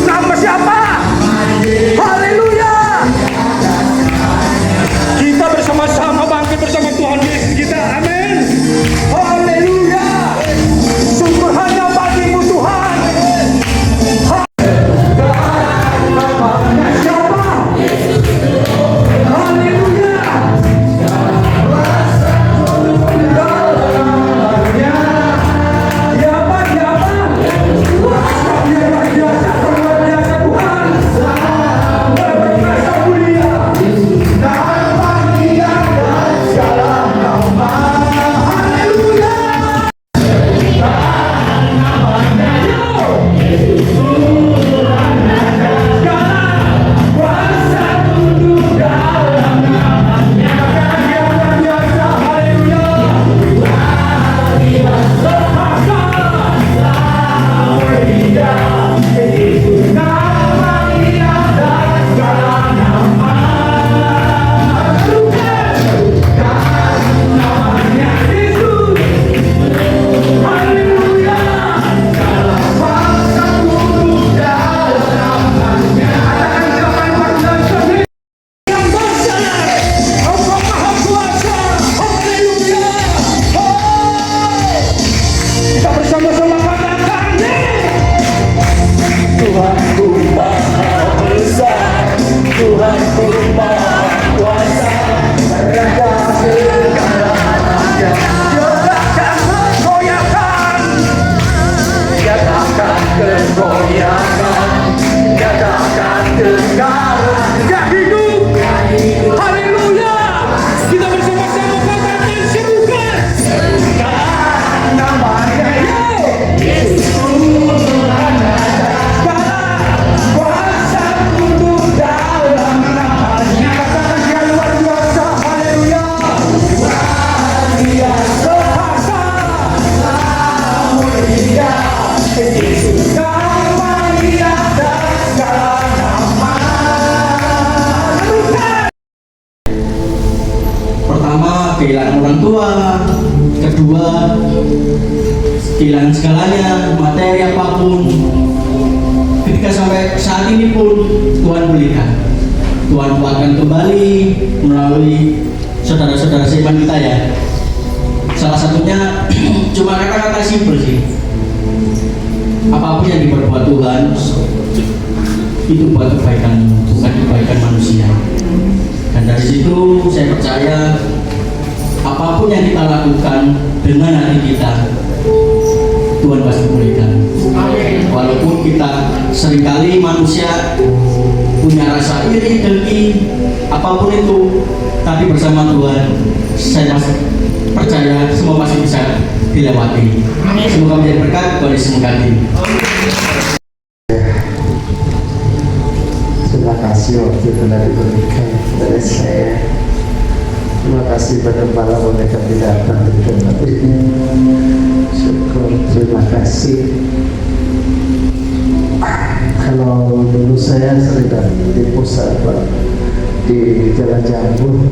Nama siapa? Haleluya. Kita bersama-sama bangkit bersama Tuhan Yesus kita. Amin. Haleluya. Syukur hanya bagimu Tuhan. Kehilangan orang tua, kedua kehilangan segalanya, materi apapun. Ketika sampai saat ini pun Tuhan pulihkan, Tuhan kuatkan kembali melalui saudara-saudara seiman kita ya. Salah satunya cuma kata-kata simpel sih. Apapun yang diperbuat Tuhan itu buat kebaikan, bukan kebaikan manusia. Dan dari situ saya percaya apapun yang kita lakukan dengan hati kita, Tuhan pasti pulihkan. Walaupun kita seringkali manusia punya rasa iri, dengki, apapun itu, tapi bersama Tuhan, saya masih percaya semua masih bisa dilewati. Semoga menjadi berkat bagi semua kali. Terima kasih waktu itu dari berikan dari saya. Terima kasih pada para boleh kami datang di tempat ini. Syukur, terima kasih. Kalau dulu saya sering di pusat di Jalan Jambu,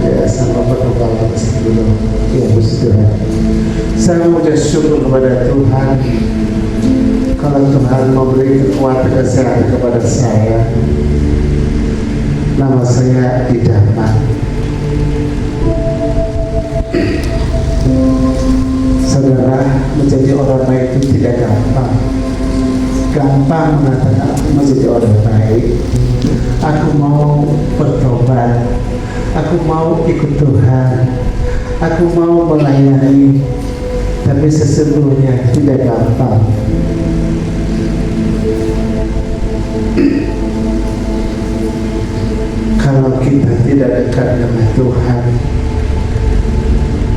ya sama perkembangan sebelum ya puji Tuhan. Saya mengucap syukur kepada Tuhan. Kalau Tuhan memberi kekuatan kesehatan kepada saya, nama saya idaman. Saudara, menjadi orang baik itu tidak gampang. Gampang mengatakan aku menjadi orang baik, aku mau bertobat, aku mau ikut Tuhan, aku mau melayani. Tapi sesungguhnya tidak gampang. Kalau kita tidak dekat dengan Tuhan,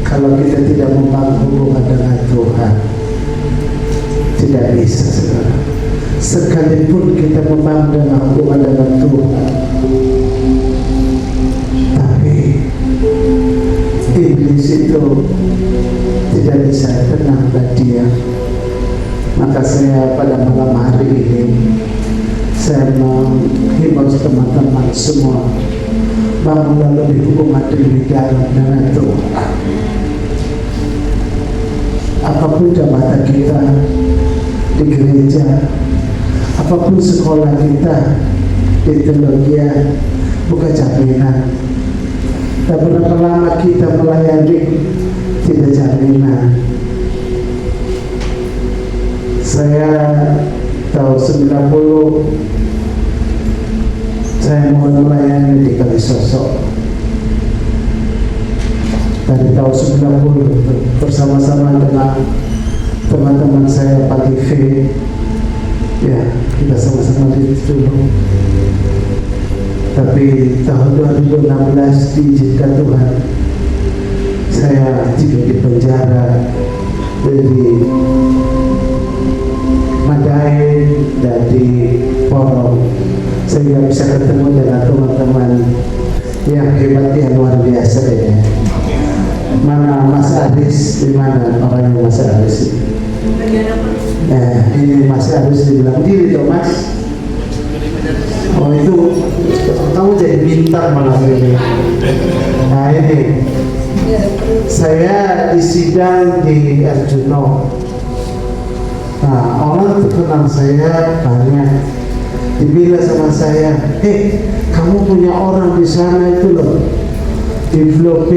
kalau kita tidak membangun hubungan dengan Tuhan, tidak bisa, saudara. Sekalipun kita membangun hubungan dengan Tuhan, tapi iblis itu tidak bisa tenang dan diam. Maka saya pada malam hari ini saya menghimbau teman-teman semua bangunlah lebih hubungan lebih dalam dengan Tuhan. Apapun jabatan kita, di gereja, apapun sekolah kita di teologi, bukan jaminan. Dan berapa lama kita melayani, tidak jaminan. Saya tahun 90 saya mulai melayani di Kalisosok. Dari tahun 90 bersama-sama dengan teman-teman saya Pak V, ya kita sama-sama di situ. Tapi tahun 2016 diizinkan Tuhan, saya juga di penjara dari Madain dan di Porong, sehingga bisa ketemu dengan teman-teman yang hebat, yang luar biasa ya. Mana Mas Aris, di mana orangnya Mas Aris? Ini Mas Aris dibilang diri toh Mas. Oh itu kamu jadi bintang malah ini. Nah ini saya di sidang di Arjuno. Nah orang terkenal saya banyak. Dibilang sama saya, kamu punya orang di sana itu loh, di Blok B,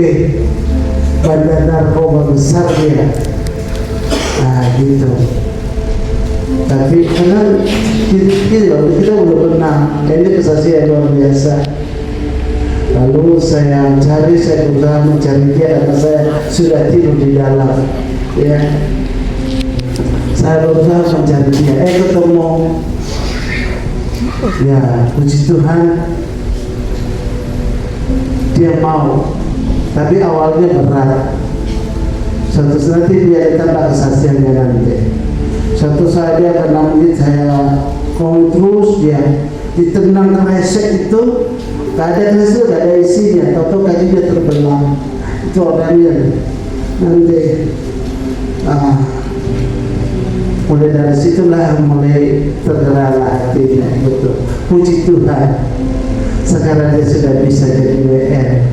bandar narkoba besar dia. Nah gitu. Tapi karena kita belum pernah, ini kesaksian luar biasa. Lalu saya berusaha mencari dia karena saya sudah tidur di dalam. Ya, saya berusaha mencari dia. Ketemu. Ya, puji Tuhan, dia mau. Tapi awalnya berat. Suatu saat dia ditambah kesaksiannya nanti. Suatu saat dia akan menit saya ngomong terus, dia ditendang kresek itu, gak ada kresek, gak ada isinya. Tahu-tahu kaki dia terbelah. Itu orangnya nanti. Mulai dari situlah mulai tergerak hatinya, betul. Puji Tuhan, sekarang dia sudah bisa jadi WR,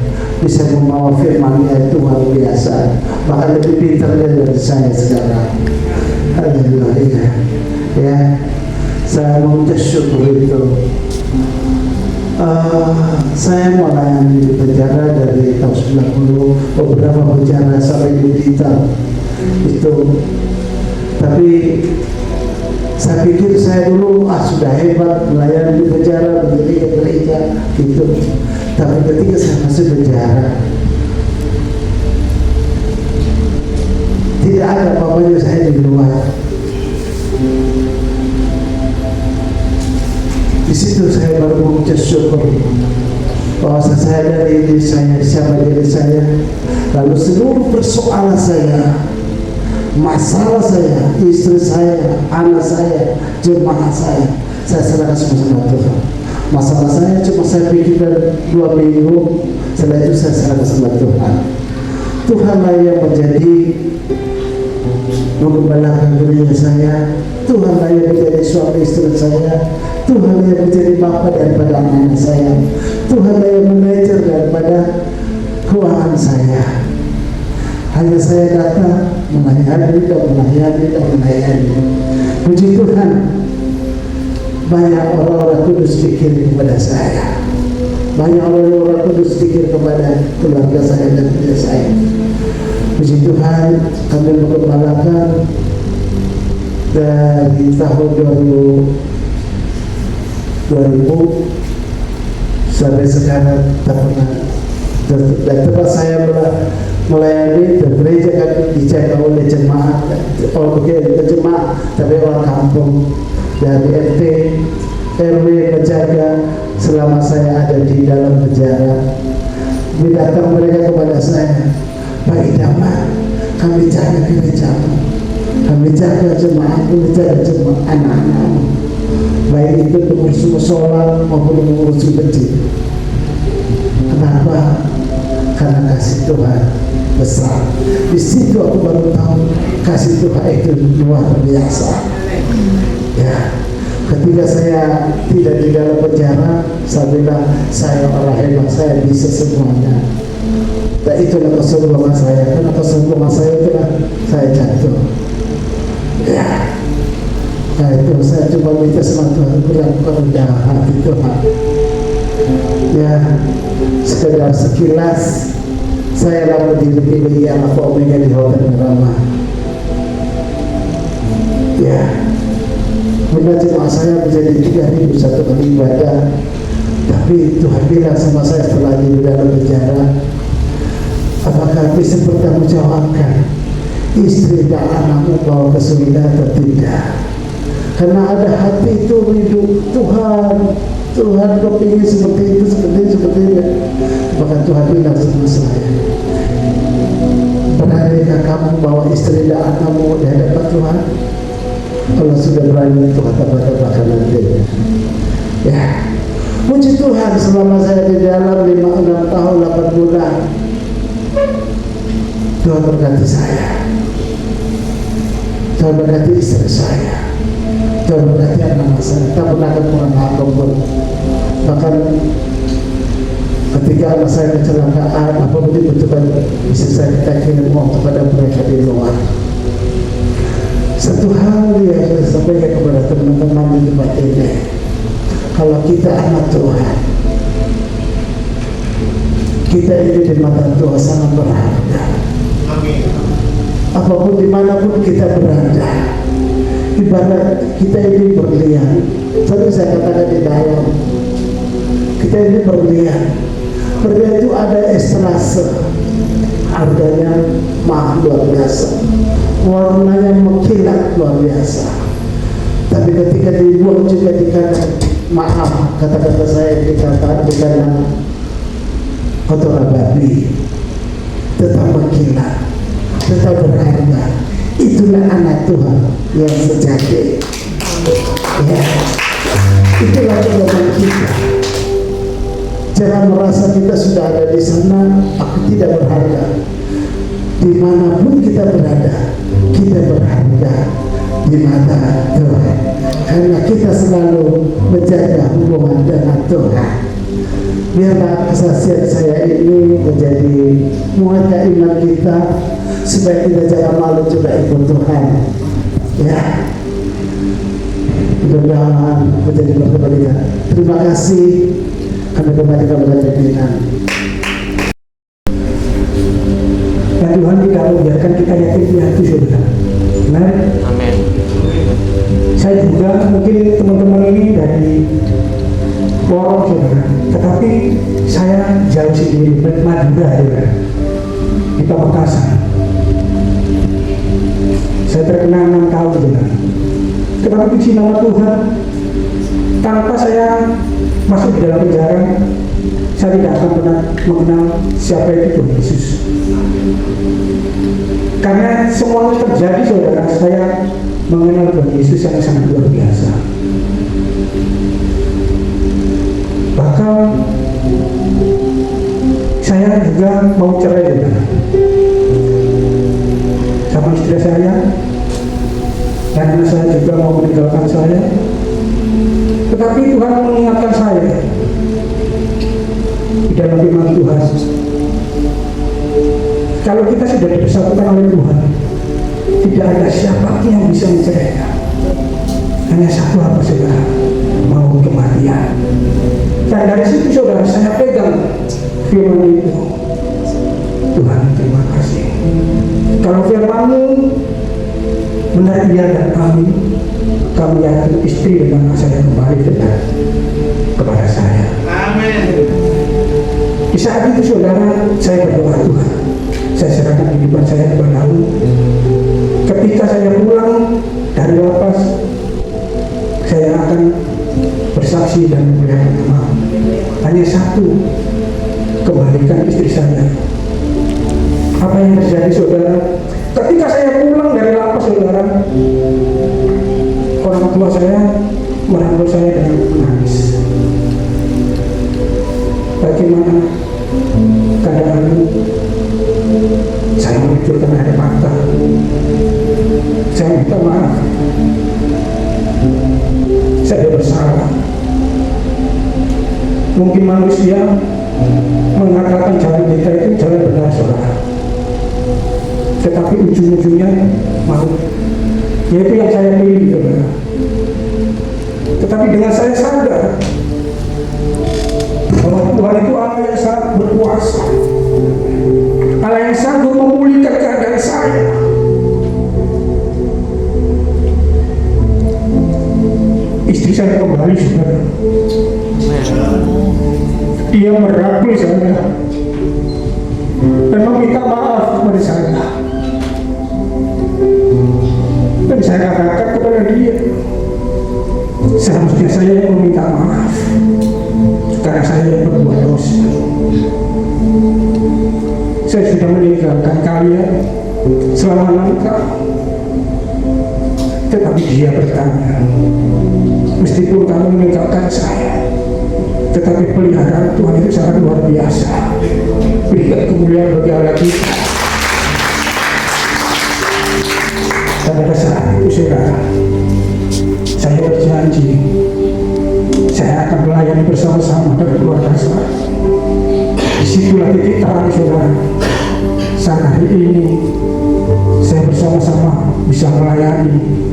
bisa membawa firman-Nya, itu luar biasa, bahkan lebih pintar dari saya sekarang. Alhamdulillah. Ya, saya mengucap syukur itu. Saya melayani di penjara dari tahun 90, beberapa penjara sampai di Blitar itu. Tapi saya pikir saya dulu sudah hebat melayani di penjara, begitu gereja gitu. Tapi ketika saya masuk penjara, tidak ada apa-apanya saya di luar. Di situ saya baru mengucap syukur bahwa saya dari diri saya, siapa diri saya, lalu seluruh persoalan saya, masalah saya, istri saya, anak saya, jemaat saya serahkan semua sama Tuhan. Masalah saya cuma saya pikirkan 2 minggu, setelah itu saya serahkan sama Tuhan. Tuhanlah yang menjadi mengembalakan gereja saya, Tuhanlah yang menjadi suami istri saya, Tuhanlah yang menjadi bapa daripada anak saya, Tuhanlah yang manajer daripada keuangan saya. Hanya saya datang melayani dan melayani dan melayani. Puji Tuhan, banyak orang-orang kudus dikirim kepada saya. Banyak orang-orang kudus dikirim kepada keluarga saya dan keluarga saya. Puji Tuhan, kami mengembalakan dari tahun 2000 sampai sekarang tak pernah. Dan tempat saya melayani dan gereja kan dijaga oleh jemaat, bukan jemaat tapi orang kampung dari RT RW menjaga selama saya ada di dalam penjara. Datang mereka kepada saya, Pak Idaman, kami jaga gerejamu, kami jaga jemaat, kami jaga jemaat anak-anakmu, baik itu pengurus musola maupun pengurus masjid. Kenapa? Karena kasih Tuhan besar. Di situ aku baru tahu kasih Tuhan itu luar biasa. Ya, ketika saya tidak di dalam penjara, saya bilang saya orang hebat, saya bisa semuanya. Dan itulah kesombongan saya. Karena kesombongan saya itulah saya jatuh. Ya, Nah itu saya coba minta sama Tuhan kurang kerendahan hati Tuhan. Ya, sekedar sekilas saya lama dipilih yang Alpha Omega di Hotel Rama. Ya, benar jemaah saya menjadi 3.000 satu kali ibadah. Tapi Tuhan bilang sama saya setelah di dalam penjara, apakah bisa bertanggungjawabkan istri dan anakmu bawa ke surga atau tidak? Karena ada hati itu rindu Tuhan. Tuhan kepingin seperti itu, seperti itu. Maka Tuhan bilang sama saya, beranakah kamu bawa istri dan anakmu di hadapan Tuhan? Kalau sudah berani Tuhan tambah-tambahkan nanti. Ya, puji Tuhan selama saya di dalam 5-6 tahun 8 bulan Tuhan berkati saya, Tuhan berkati istri saya, Tuhan berkati anak saya. Tak pernah kekurangan apapun. Bahkan ketika anak saya kecelakaan, apapun dibutuhkan bisa saya kirim uang kepada mereka di luar. Satu hal yang saya sampaikan kepada teman-teman di tempat ini, kalau kita anak Tuhan, kita ini di mata Tuhan sangat berharga. Apapun dimanapun kita berada, ibarat kita ini berlian. Tadi saya katakan di dalam, kita ini berlian. Berlian itu ada estrase, harganya mahal luar biasa, warnanya mengkilat luar biasa. Tapi ketika dibuang juga dikatakan, maaf, kata-kata saya dikatakan dengan kotoran babi, tetap mengkilat, tetap berharga. Itulah anak Tuhan yang sejati. Ya, itulah jawaban kita. Jangan merasa kita sudah ada di sana, aku tidak berharga. Dimanapun kita berada, kita berharga di mata Tuhan. Karena kita selalu menjaga hubungan dengan Tuhan. Biarlah kesaksian saya ini menjadi muatan iman kita, supaya kita jangan malu juga ikut Tuhan. Ya, mudah-mudahan menjadi berkebalikan. Terima kasih. Kami kembali kepada pimpinan. Dan Tuhan tidak membiarkan kita yatim piatu, saudara. Benar? Amin. Saya juga mungkin teman-teman ini dari Porong, saudara. Tetapi saya jauh sendiri, Madura, saudara. Di Pamekasan. Saya terkenal 6 tahun, saudara. Tetapi puji nama Tuhan, tanpa saya masuk di dalam penjara, saya tidak akan pernah mengenal siapa itu Tuhan Yesus. Karena semuanya terjadi, saudara, saya mengenal Tuhan Yesus yang sangat luar biasa. Bahkan saya juga mau cerai, saudara, sama istri saya, karena saya juga mau meninggalkan saya. Tetapi Tuhan mengingatkan saya di dalam firman Tuhan, kalau kita sudah dipersatukan oleh Tuhan, tidak ada siapa yang bisa menceraikan. Hanya satu apa, saudara? Mau kematian. Dan dari situ, saudara, saya pegang firman itu. Tuhan, terima kasih. Kalau firman-Mu benar iya dan kami yakin istri dan anak saya kembali benar kepada saya. Amin. Di saat itu, saudara, saya berdoa, Tuhan, saya serahkan kehidupan saya kepada-Mu. Ketika saya pulang dari lapas, saya akan bersaksi dan memuliakan nama-Mu. Hanya satu, kembalikan istri saya. Apa yang terjadi, saudara? Ketika saya pulang dari lapas, saudara, orang tua saya merangkul saya dengan menangis. Bagaimana keadaanmu? Saya menunjukkan air mata. Saya minta maaf. Saya bersalah. Mungkin manusia mengatakan jalan kita itu jalan benar, saudara. Tetapi ujung-ujungnya malu. Yaitu yang saya pilih, saudara. saya kembali, saudara. Dia merangkul saya dan meminta maaf kepada saya. Dan saya katakan kepada dia, seharusnya saya yang meminta maaf karena saya yang berbuat dosa. Saya sudah meninggalkan kalian selama 6 tahun. Tetapi dia bertanya, meskipun kamu meninggalkan saya, tetapi peliharaan Tuhan itu sangat luar biasa. Berikan kemuliaan bagi Allah kita. Dan pada saat itu, saudara, saya berjanji saya akan melayani bersama-sama dengan keluarga saya. Disitulah titik terang, saudara. Saat hari ini saya bersama-sama bisa melayani.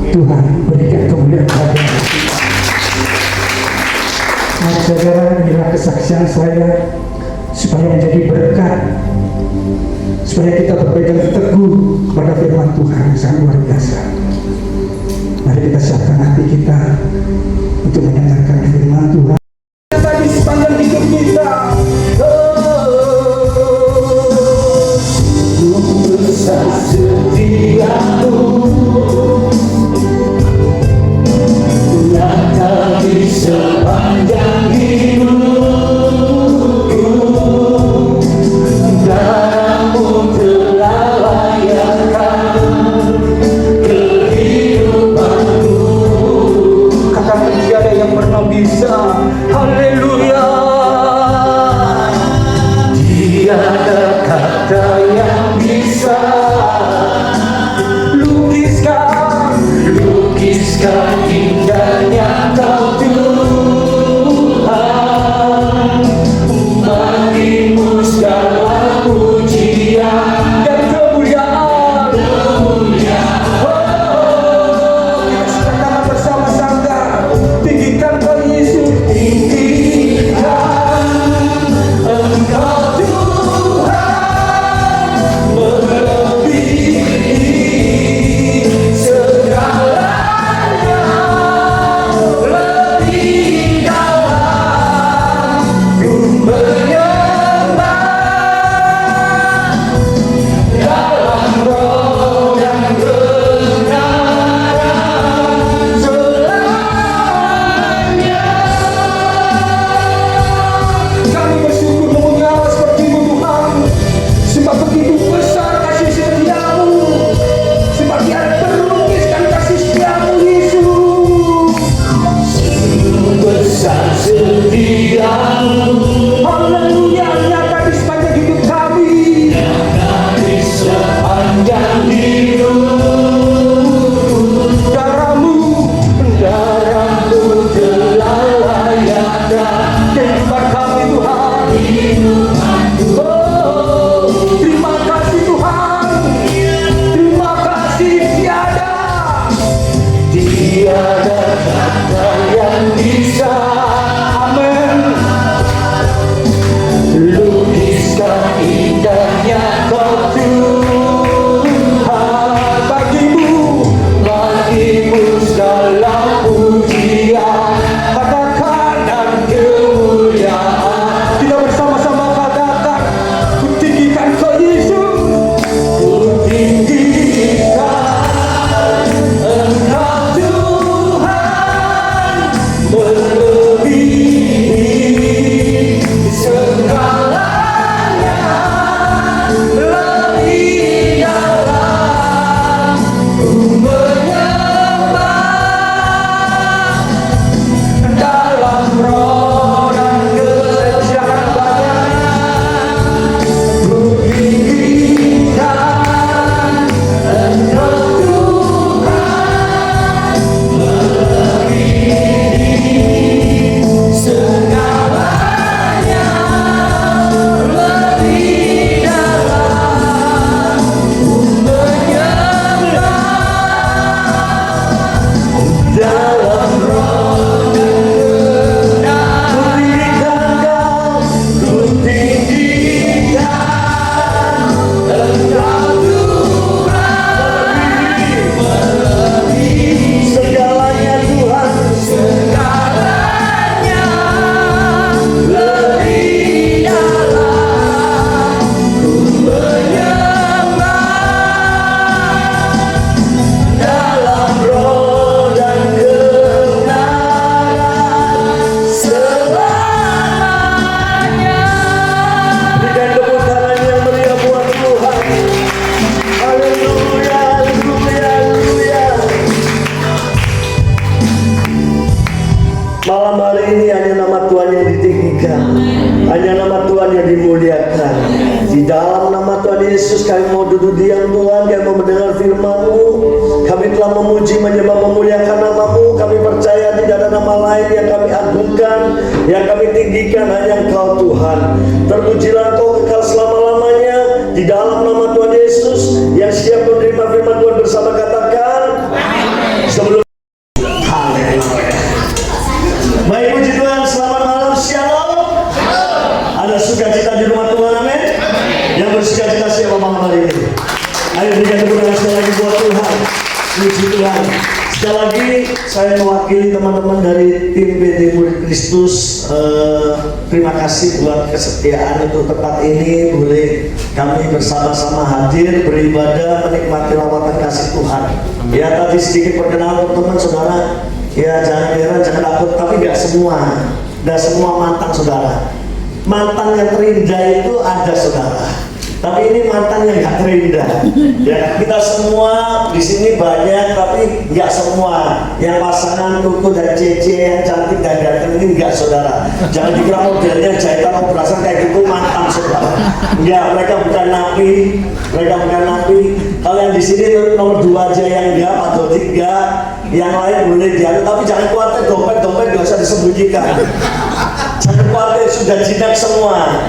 Tuhan berikan kemuliaan kepada kita. Mari saudara, inilah kesaksian saya supaya menjadi berkat, supaya kita berpegang teguh pada firman Tuhan yang sangat luar biasa. Mari kita siapkan hati kita untuk mendengarkan firman Tuhan. Bagi sepanjang hidup kita, besar setiamu, nyata di sepanjang hidupku. Darahmu telah layakkan kehidupanku. Katakan tiada yang pernah bisa. Haleluya. Tiada kata yang bisa lukiskan indahnya Kau Tuhan. Bagimu segala pujian dan kemuliaan. Kita sedang bersama-sama tinggikan Kau Yesus, tinggikan Engkau Tuhan, melebihi segalanya, lebih dalam ku menyembah dalam roh dan kebenaran selamanya. Kami bersyukur memuliakan seperti-Mu Tuhan, sebab begitu besar kasih setiamu, sebab Dia terlukiskan kasih setiamu Yesus. Sungguh besar setiamu, haleluya, nyata di sepanjang hidup kami, nyata di sepanjang hidup. Darahmu telah layakkan kehidupan kami Tuhan. Oh, terima kasih Tuhan, terima kasih. Tiada kata yang bisa, amin, lukiskan indahnya Kau Tuhan. Bagimu segala pujian, katakan dan kemuliaan. Kita bersama-sama katakan, ku tinggikan Kau Yesus, ku tinggikan Engkau Tuhan, Malam hari ini hanya nama Tuhan yang ditinggikan, hanya nama Tuhan yang dimuliakan. Di dalam nama Tuhan Yesus kami mau duduk diam Tuhan, kami mau mendengar firman-Mu. Kami telah memuji, menyembah, memuliakan nama-Mu. Kami percaya tidak ada nama lain yang kami agungkan, yang kami tinggikan, hanya Engkau Tuhan. Terpujilah Engkau kekal selama-lamanya. Di dalam nama Tuhan Yesus yang siap menerima firman Tuhan bersama katakan sebelum baik, puji Tuhan, selamat malam, shalom. Ada sukacita di rumah Tuhan, amin. Yang bersukacita siapa malam hari ini? Ayo berikan tepuk tangan sekali lagi buat Tuhan. Puji Tuhan. Sekali lagi saya mewakili teman-teman dari tim PT Murid Kristus. Terima kasih buat kesetiaan untuk tempat ini. Boleh kami bersama-sama hadir, beribadah, menikmati lawatan kasih Tuhan. Ya, tadi sedikit perkenalan teman-teman, saudara. Ya, jangan heran, jangan takut, tapi nggak semua mantan saudara. Mantan yang terindah itu ada saudara, tapi ini mantan yang nggak terindah. Ya, kita semua di sini banyak, tapi nggak semua. Yang pasangan Tuku dan Cece yang cantik dan ganteng ini nggak saudara. Jangan dikira modelnya jahitan operasi kayak gitu mantan saudara. Nggak, mereka bukan napi, Kalau yang di sini nomor 2 aja yang enggak, atau 3, yang lain boleh diadu, tapi jangan khawatir, dompet nggak usah disembunyikan. Jangan khawatir, sudah jinak semua.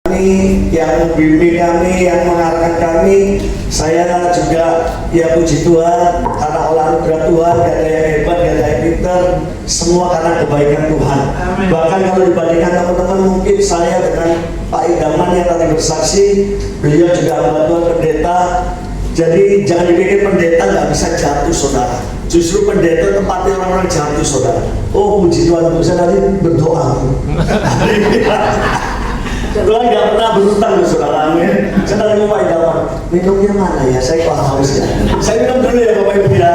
Kami yang membimbing kami, yang mengarahkan kami, saya juga ya puji Tuhan karena olah anugerah Tuhan, gak ada yang hebat, gak ada yang pintar, semua karena kebaikan Tuhan. Bahkan kalau dibandingkan teman-teman, mungkin saya dengan Pak Idaman yang tadi bersaksi, beliau juga hamba Tuhan pendeta. Jadi jangan dipikir pendeta nggak bisa jatuh saudara. Justru pendeta tempatnya orang-orang jatuh saudara. Oh puji Tuhan, saya tadi berdoa. Tuhan nggak pernah berhutang saudara, amin. Saya tadi mau Pak Idaman, minumnya mana ya? Saya kok haus ya. Saya minum dulu ya Bapak Ibu ya.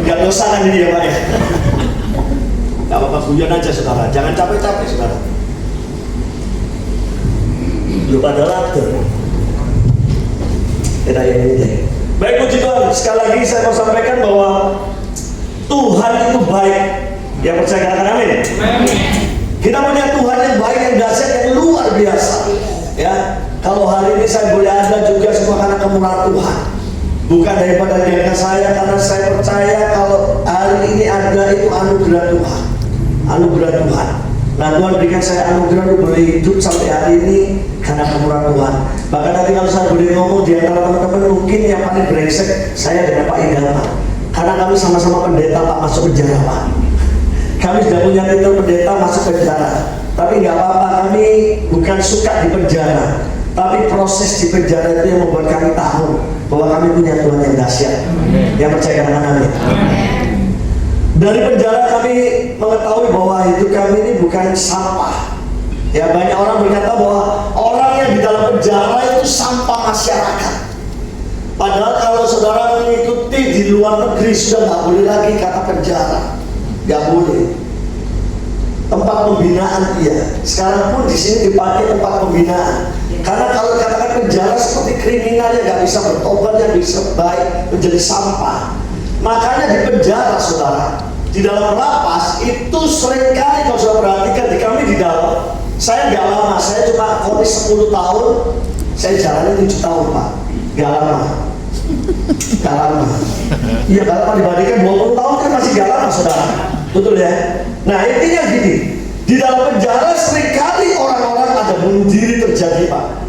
Nggak dosa kan ini ya Pak ya. Nggak apa-apa, guyon aja saudara. Jangan capek-capek saudara. Belum pada lapar. Kita ini deh. Baik, puji Tuhan. Sekali lagi saya mau sampaikan bahwa Tuhan itu baik. Yang percaya katakan amin. Kita punya Tuhan yang baik, yang dahsyat, yang luar biasa. Ya, kalau hari ini saya boleh ada juga semua karena kemurahan Tuhan. Bukan daripada diri saya, karena saya percaya kalau hari ini ada itu anugerah Tuhan. Anugerah Tuhan. Nah, Tuhan berikan saya anugerah untuk boleh hidup sampai hari ini karena kemurahan Tuhan. Bahkan nanti kalau saya boleh ngomong di antara teman-teman, mungkin yang paling brengsek saya dengan Pak Idaman. Karena kami sama-sama pendeta Pak masuk penjara Pak. Kami sudah punya titel pendeta masuk penjara. Tapi nggak apa-apa, kami bukan suka di penjara. Tapi proses di penjara itu yang membuat kami tahu bahwa kami punya Tuhan yang dahsyat. Yang percaya dengan kami. Dari penjara kami mengetahui bahwa hidup kami ini bukan sampah. Ya, banyak orang berkata bahwa orang yang di dalam penjara itu sampah masyarakat. Padahal kalau saudara mengikuti di luar negeri sudah nggak boleh lagi kata penjara, nggak boleh. Tempat pembinaan iya. Sekarang pun di sini dipakai tempat pembinaan. Karena kalau katakan penjara seperti kriminal yang nggak bisa bertobat, yang bisa baik menjadi sampah. Makanya di penjara saudara, di dalam lapas itu seringkali kalau saudara perhatikan di kami di dalam, saya nggak lama, saya cuma vonis 10 tahun, saya jalani 7 tahun Pak, nggak lama. Iya, kalau dibandingkan 20 tahun kan masih nggak lama saudara, betul ya? Nah intinya gini, di dalam penjara seringkali orang-orang ada bunuh diri terjadi Pak.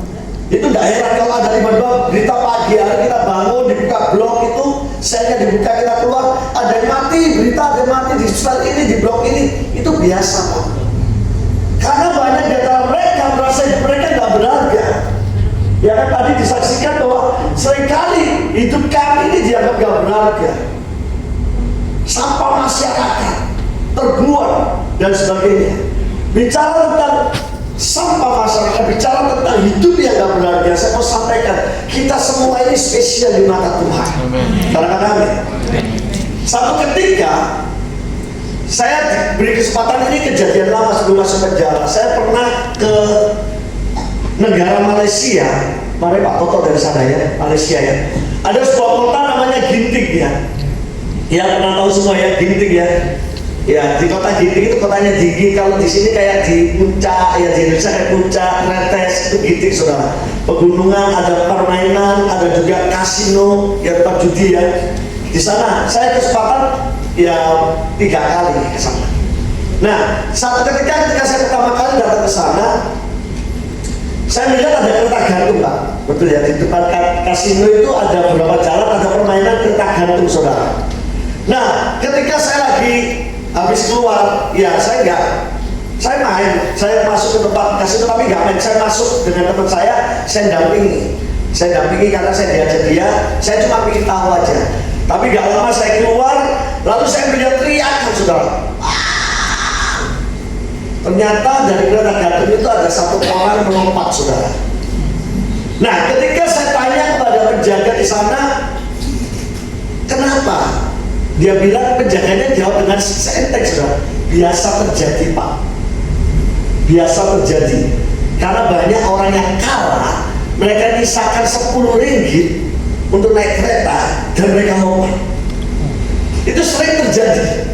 Itu nggak heran kalau ada tiba-tiba berita pagi hari kita bangun dibuka blog itu, selnya dibuka kita keluar, ada yang mati, berita ada yang mati di sel ini, di blog ini, itu biasa Pak. Karena banyak di antara mereka merasa mereka nggak berharga. Ya kan tadi disaksikan bahwa seringkali hidup kami ini dianggap nggak berharga, sampah masyarakat, terbuang dan sebagainya. Bicara tentang sampah masyarakat, bicara tentang hidup yang gak berharga, saya mau sampaikan kita semua ini spesial di mata Tuhan. Kadang-kadang satu ketika saya diberi kesempatan, ini kejadian lama sebelum masuk penjara. Saya pernah ke negara Malaysia. Mari Pak Toto dari sana ya, Malaysia ya. Ada sebuah kota namanya Ginting ya. Ya pernah tahu semua ya, Ginting ya. Ya di kota Giting itu kotanya dingin. Kalau di sini kayak di puncak, ya di Indonesia kayak puncak, Netes itu Giting saudara. Pegunungan, ada permainan, ada juga kasino, ya tempat judi ya. Di sana saya kesempatan ya 3 kali ke sana. Nah, ketika saya pertama kali datang ke sana, saya melihat ada kereta gantung, Pak. Betul ya, di depan kasino itu ada beberapa jalan, ada permainan kereta gantung saudara. Nah, ketika saya lagi habis keluar, ya saya main, saya masuk ke tempat kasino tapi nggak main, saya masuk dengan teman saya dampingi karena saya diajak dia, saya cuma ingin tahu aja. Tapi nggak lama saya keluar, lalu saya melihat teriakan saudara. Ternyata dari kereta gantung itu ada 1 orang melompat saudara. Nah, ketika saya tanya kepada penjaga di sana, kenapa? Dia bilang penjaganya jawab dengan seenteng saudara. Biasa terjadi Pak. Biasa terjadi. Karena banyak orang yang kalah, mereka nyisakan 10 ringgit untuk naik kereta dan mereka lompat. Itu sering terjadi.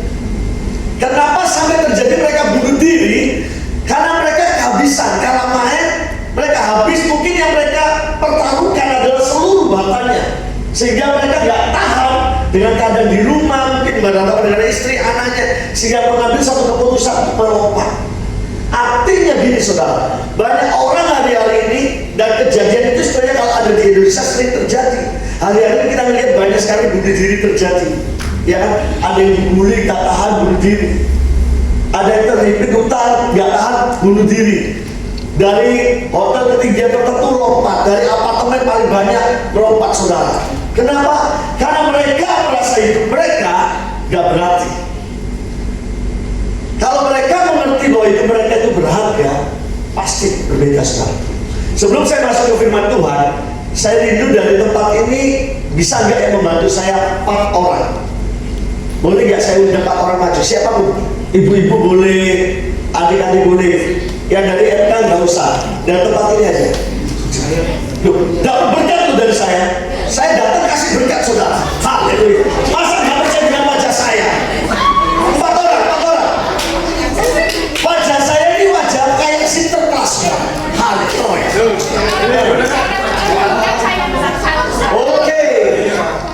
Kenapa sampai terjadi mereka bunuh diri? Karena mereka kehabisan. Karena main, mereka habis. Mungkin yang mereka pertaruhkan adalah seluruh batannya. Sehingga mereka nggak tahan dengan keadaan di rumah, mungkin berantakan dengan istri, anaknya, sehingga mengambil satu keputusan untuk melompat. Artinya gini saudara, banyak orang hari-hari ini, dan kejadian itu sebenarnya kalau ada di Indonesia sering terjadi. Hari-hari ini kita melihat banyak sekali bunuh diri terjadi. Ya kan? Ada yang dibully, nggak tahan bunuh diri. Ada yang terhimpit utang, nggak tahan bunuh diri. Dari hotel ketinggian tertentu lompat, dari apartemen paling banyak melompat saudara. Kenapa? Karena mereka merasa hidup mereka gak berarti. Kalau mereka mengerti bahwa hidup mereka itu berharga, pasti berbeda sekali. Sebelum saya masuk ke firman Tuhan, saya rindu dari tempat ini bisa nggak yang membantu saya 4 orang. Boleh nggak saya undang 4 orang maju? Siapa pun? Ibu-ibu boleh, adik-adik boleh. Yang dari MK nggak usah. Dari tempat ini aja. Dapat berkat tuh dari saya. Saya datang kasih berkat saudara. Haleluya. Masa nggak percaya dengan wajah saya? 4 orang. Wajah saya ini wajah kayak Sinterklas. Haleluya. Oke.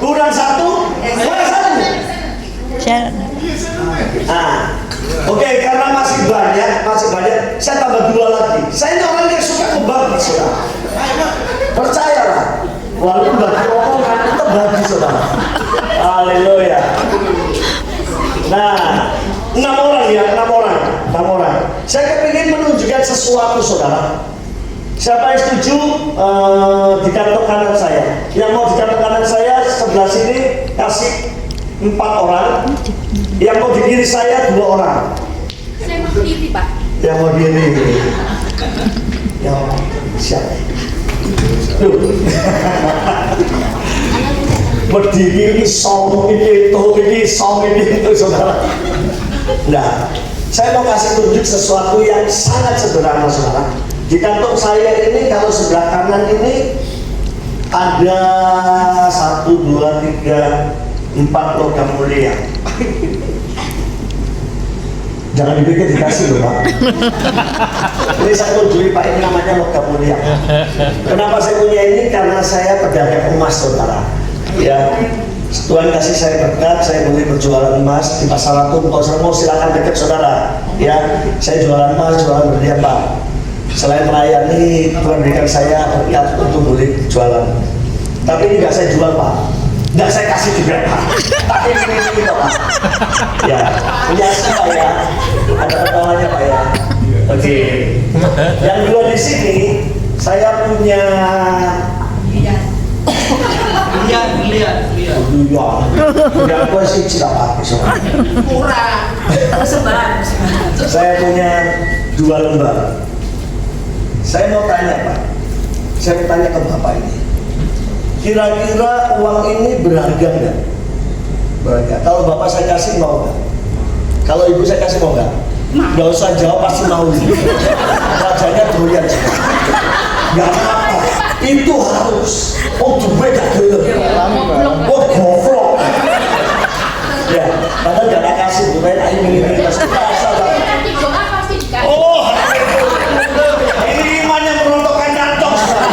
Kurang 1. Kurang 1. Nah, oke, karena masih banyak, saya tambah 2 lagi. Saya ini orang yang suka membagi, saudara. Percayalah, walaupun bagi omongan tetap bagi, saudara. Haleluya. Nah, 6 orang. Saya kepingin menunjukkan sesuatu, saudara. Siapa yang setuju di kantong kanan saya? Yang mau di kantong kanan saya sebelah sini kasih 4 orang. Yang mau di kiri saya 2 orang. Saya mau kiri, Pak. Yang mau diri. Yang siapa? Berdiri ini song ini itu saudara. Nah, saya mau kasih tunjuk sesuatu yang sangat sederhana saudara. Di kantong saya ini kalau sebelah kanan ini ada 1, 2, 3, 4 logam mulia. Jangan dipikir dikasih loh Pak. Ini saya tunjukin Pak, ini namanya logam mulia. Kenapa saya punya ini? Karena saya pedagang emas saudara. Ya, Tuhan kasih saya berkat, saya boleh berjualan emas di pasar Latung. Kalau mau silakan dekat saudara. Ya, saya jualan emas, jualan berlian Pak. Selain melayani, Tuhan berikan saya berkat untuk boleh jualan. Tapi ini nggak saya jual Pak. Nggak saya kasih juga Pak. Tapi ini Pak. Ya, punya Pak ya. Ada ketawanya Pak ya. Oke. Yang 2 di sini saya punya. Lihat. Udah gue sih tidak pakai soalnya. Kurang. Sebar. Saya punya 2 lembar. Saya mau tanya Pak. Saya mau tanya ke Bapak ini. Kira-kira uang ini berharga nggak? Berharga. Kalau Bapak saya kasih mau nggak? Kalau Ibu saya kasih mau nggak? Nggak usah jawab pasti mau. Wajahnya doyan semua. Nggak apa-apa. Itu harus. Oh gue gak gelap. Oh goblok. Ya, padahal gak ada kasih, bukan ini Nanti doa pasti dikasih. Oh, ini imannya merontokkan kantong, saudara.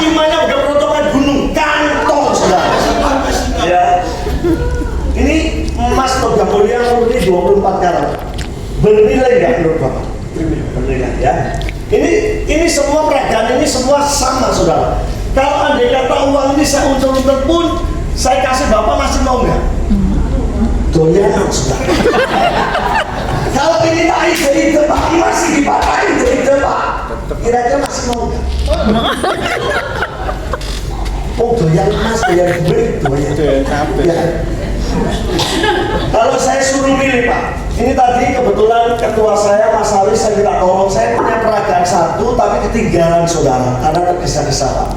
Imannya udah merontokkan gunung kantong, saudara. Ya, ini emas logam mulia murni 24 karat. Bernilai nggak menurut Bapak? Bernilai ya. Ini semua peragaan ini semua sama, saudara. Kalau andai kata uang ini saya untel-untel pun saya kasih Bapak masih mau nggak? Doyangan, saudara. Kalau ini tak ide Pak, masih dipakai ide Pak. Kira-kira masih mau nggak? Oh doyan emas, doyan duit, doyan ya. Kalau saya suruh pilih Pak, ini tadi kebetulan ketua saya Mas Hawi saya minta tolong, saya punya peragaan satu tapi ketinggalan saudara karena tergesa-gesa Pak.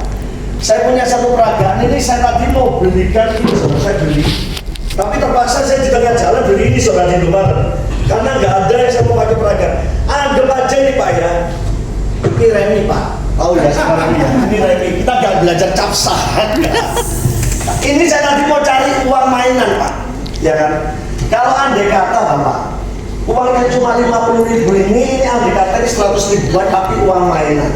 Saya punya satu peragaan ini saya tadi mau belikan ini saudara, saya beli. Tapi terpaksa saya di tengah jalan beli ini saudara di Indomaret karena nggak ada yang saya mau pakai peragaan. Anggap aja nih Pak ya, ini remi Pak. Oh ya sekarang ya, ini remi. Kita nggak belajar capsah. Ini saya nanti mau cari uang mainan Pak, ya kan? Kalau andai kata Bapak, uangnya cuma 50.000 ini andai kata ini 100 ribuan tapi uang mainan.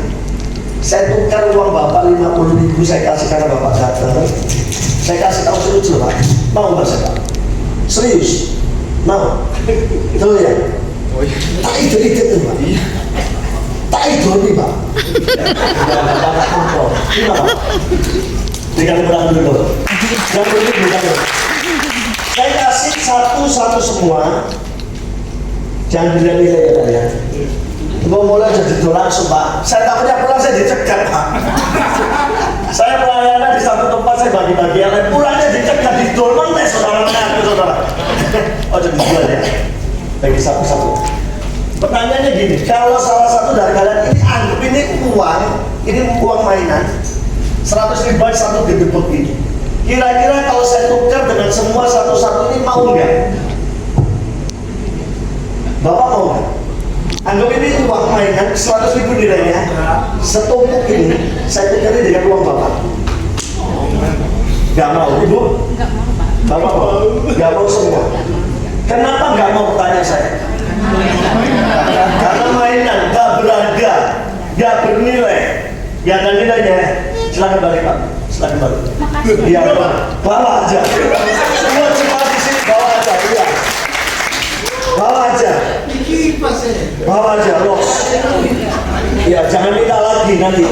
Saya tukar uang Bapak 50.000 saya kasih karena Bapak datang. Saya kasih tahu serius Pak, mau nggak saya Pak? Serius? Mau? Betul ya? Tak ide tuh Pak. Tak ide nih Pak. Bapak tampol. Gimana Pak? Berikan berang dulu. Jangan dulu berikan dulu. Saya kasih satu-satu semua. Jangan nilai-nilai ya Pak ya. Mau mulai jadi langsung Pak. Saya takutnya pulang saya dicegat Pak. Saya pelayanan di satu tempat saya bagi-bagi yang lain. Pulangnya dicegat di dolmen nih saudara. Oh jadi jual ya. Bagi satu-satu. Pertanyaannya gini, kalau salah satu dari kalian ini anggap ini uang mainan. 100 ribuan satu gede begini. Kira-kira kalau saya tukar dengan semua satu-satu ini mau nggak? Bapak mau nggak? Anggap ini uang mainan 100 ribu nilainya, setumpuk ini saya tukarin dengan uang Bapak. Nggak mau, Ibu? Enggak mau Pak. Bapak mau? Nggak mau semua. Kenapa nggak mau bertanya saya? Karena mainan, nggak berharga, nggak bernilai, nggak ada nilainya. Silakan balik Pak, silakan balik. Iya Pak, bawa aja. Semua cepat di sini bawa aja, iya. Bawa aja. Bawa aja, los. Iya, jangan minta lagi nanti.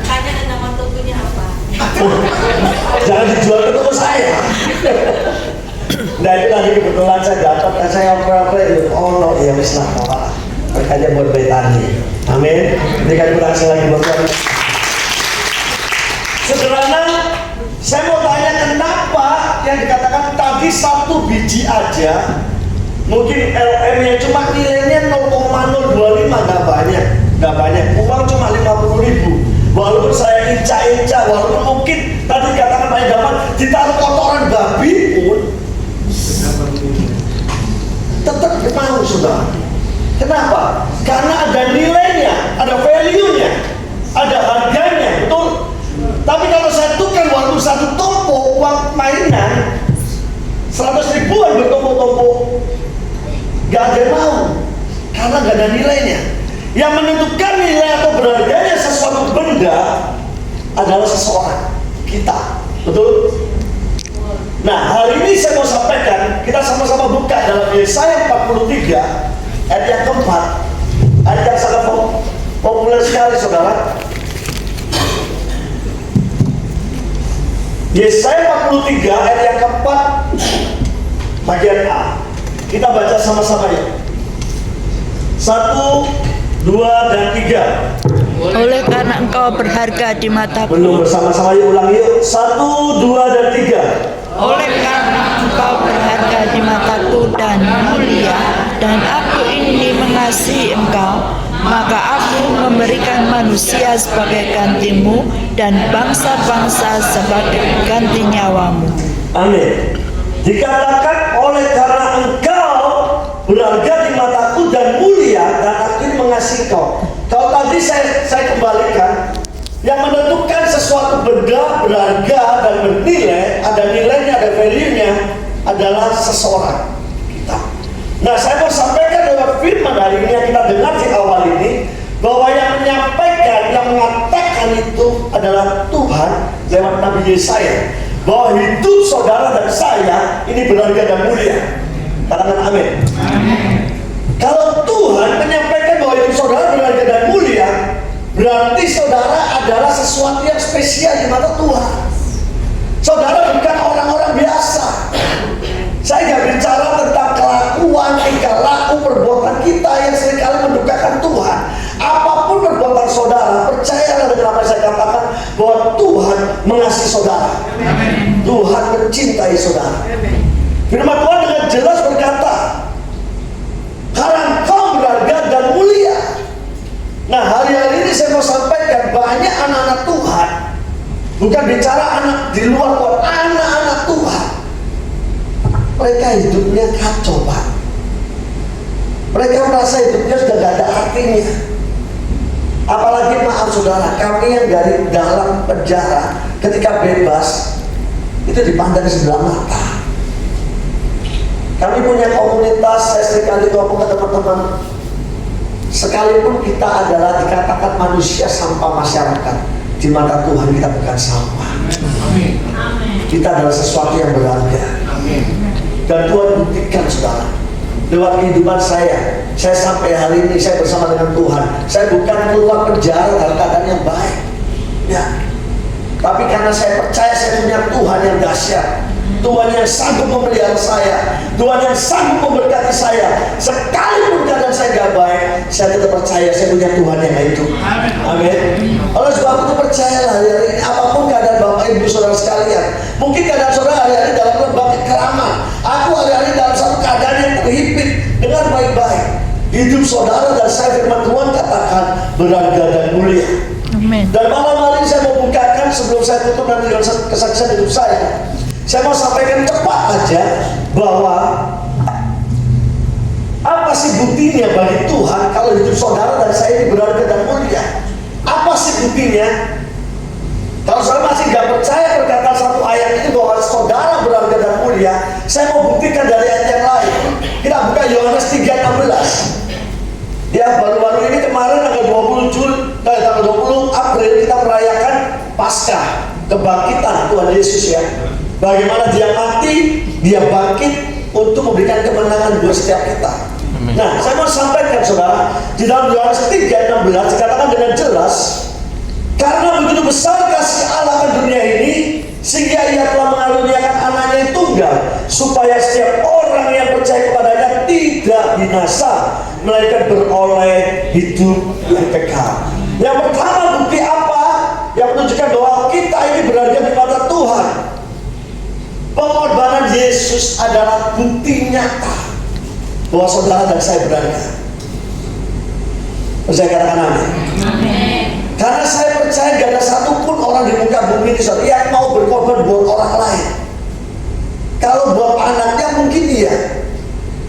Tanya nama tokonya apa? Jangan dijual ke toko saya. Nah itu tadi kebetulan saya dapat, saya oper-oper oh no, ya wis lah Bapak. Berkatnya buat Betani. Amin. Berikan kurang lagi buat Tuhan. Sederhana, saya mau tanya kenapa yang dikatakan tadi satu biji aja, mungkin LM-nya cuma nilainya 0,025 nggak banyak, uang cuma 50.000. Walaupun saya inca-inca, walaupun mungkin tadi dikatakan banyak dapat ditaruh kotoran babi pun, tetap mau saudara. Kenapa? Karena ada nilainya, ada value-nya, ada harganya, betul. Tapi kalau saya tukar walaupun satu tumpuk uang mainan 100 ribuan bertumpuk-tumpuk, gak ada yang mau karena gak ada nilainya. Yang menentukan nilai atau berharganya sesuatu benda adalah seseorang, kita, betul? Nah hari ini saya mau sampaikan, kita sama-sama buka dalam Yesaya 43 ayat yang keempat, ayat yang sangat populer sekali saudara. Yesaya 43 ayat yang keempat bagian A. Kita baca sama-sama ya. 1, 2, dan 3. Oleh karena engkau berharga di mataku. Belum bersama-sama yuk, ulang yuk. 1, 2, dan 3. Oleh karena engkau berharga di mataku dan mulia, dan aku ini mengasihi engkau, maka aku memberikan manusia sebagai gantimu dan bangsa-bangsa sebagai ganti nyawamu. Amin. Dikatakan oleh karena engkau berharga di mataku dan mulia, dan aku ini mengasihi kau. Kalau tadi saya kembalikan, yang menentukan sesuatu benda berharga dan bernilai, ada nilainya, ada value-nya, ada adalah seseorang kita. Nah, saya mau sampaikan lewat firman hari ini yang kita dengar di awal ini, bahwa yang menyampaikan, yang mengatakan itu adalah Tuhan lewat Nabi Yesaya, bahwa hidup saudara dan saya ini berharga dan mulia. Katakan amin. Kalau Tuhan menyampaikan bahwa hidup saudara berharga dan mulia, berarti saudara adalah sesuatu yang spesial di mata Tuhan. Saudara bukan orang-orang biasa. Saya nggak bicara tentang kelakuan, tingkah laku, perbuatan kita yang seringkali mendukakan Tuhan. Apapun perbuatan saudara, percayalah dengan apa yang saya katakan, bahwa Tuhan mengasihi saudara. Tuhan mencintai saudara. Firman Tuhan dengan jelas berkata, karena engkau berharga dan mulia. Nah, hari-hari ini saya mau sampaikan, banyak anak-anak Tuhan, bukan bicara anak di luar Tuhan, anak-anak Tuhan, mereka hidupnya kacau, Pak. Mereka merasa hidupnya sudah gak ada artinya. Apalagi maaf saudara, kami yang dari dalam penjara ketika bebas itu dipandang sebelah mata. Kami punya komunitas, saya seringkali ngomong ke teman-teman, sekalipun kita adalah dikatakan manusia sampah masyarakat, di mata Tuhan kita bukan sampah. Kita adalah sesuatu yang berharga. Dan Tuhan buktikan saudara, lewat kehidupan saya sampai hari ini saya bersama dengan Tuhan. Saya bukan keluar penjara dalam keadaan yang baik, ya. Tapi karena saya percaya saya punya Tuhan yang dahsyat, Tuhan yang sanggup memelihara saya, Tuhan yang sanggup memberkati saya. Sekalipun keadaan saya gak baik, saya tetap percaya saya punya Tuhan yang hidup. Amin. Oleh sebab itu percayalah hari ini, apapun keadaan Bapak Ibu Saudara sekalian, mungkin keadaan saudara hari-hari dalam lembah kekeraman, aku hari-hari dalam satu keadaan yang terhimpit. Dengar baik-baik, hidup saudara dan saya firman Tuhan katakan berharga dan mulia. Amin. Dan malam hari ini saya mau bukakan, sebelum saya tutup nanti dengan kesaksian hidup saya mau sampaikan cepat aja bahwa apa sih buktinya bagi Tuhan kalau hidup saudara dan saya ini berharga dan mulia? Apa sih buktinya? Kalau saudara masih nggak percaya perkataan satu ayat ini bahwa saudara berharga dan mulia, saya mau buktikan dari ayat yang lain. Kita buka Yohanes 3:16. Ya, baru-baru ini kemarin tanggal 20 April kita merayakan Paskah, kebangkitan Tuhan Yesus ya. Bagaimana dia mati, dia bangkit untuk memberikan kemenangan buat setiap kita. Nah, saya mau sampaikan saudara, di dalam Yohanes 3:16 dikatakan dengan jelas, karena begitu besar kasih Allah akan dunia ini, sehingga ia telah mengaruniakan anaknya yang tunggal, supaya setiap orang yang percaya kepadanya tidak binasa, melainkan beroleh hidup yang kekal. Yang pertama, bukti apa yang menunjukkan bahwa kita ini berharga di mata Tuhan? Pengorbanan Yesus adalah bukti nyata bahwa saudara dan saya berharga. Saya katakan amin. Karena saya percaya gak ada satupun orang di muka bumi ini yang mau berkorban buat orang lain. Kalau buat anaknya mungkin iya,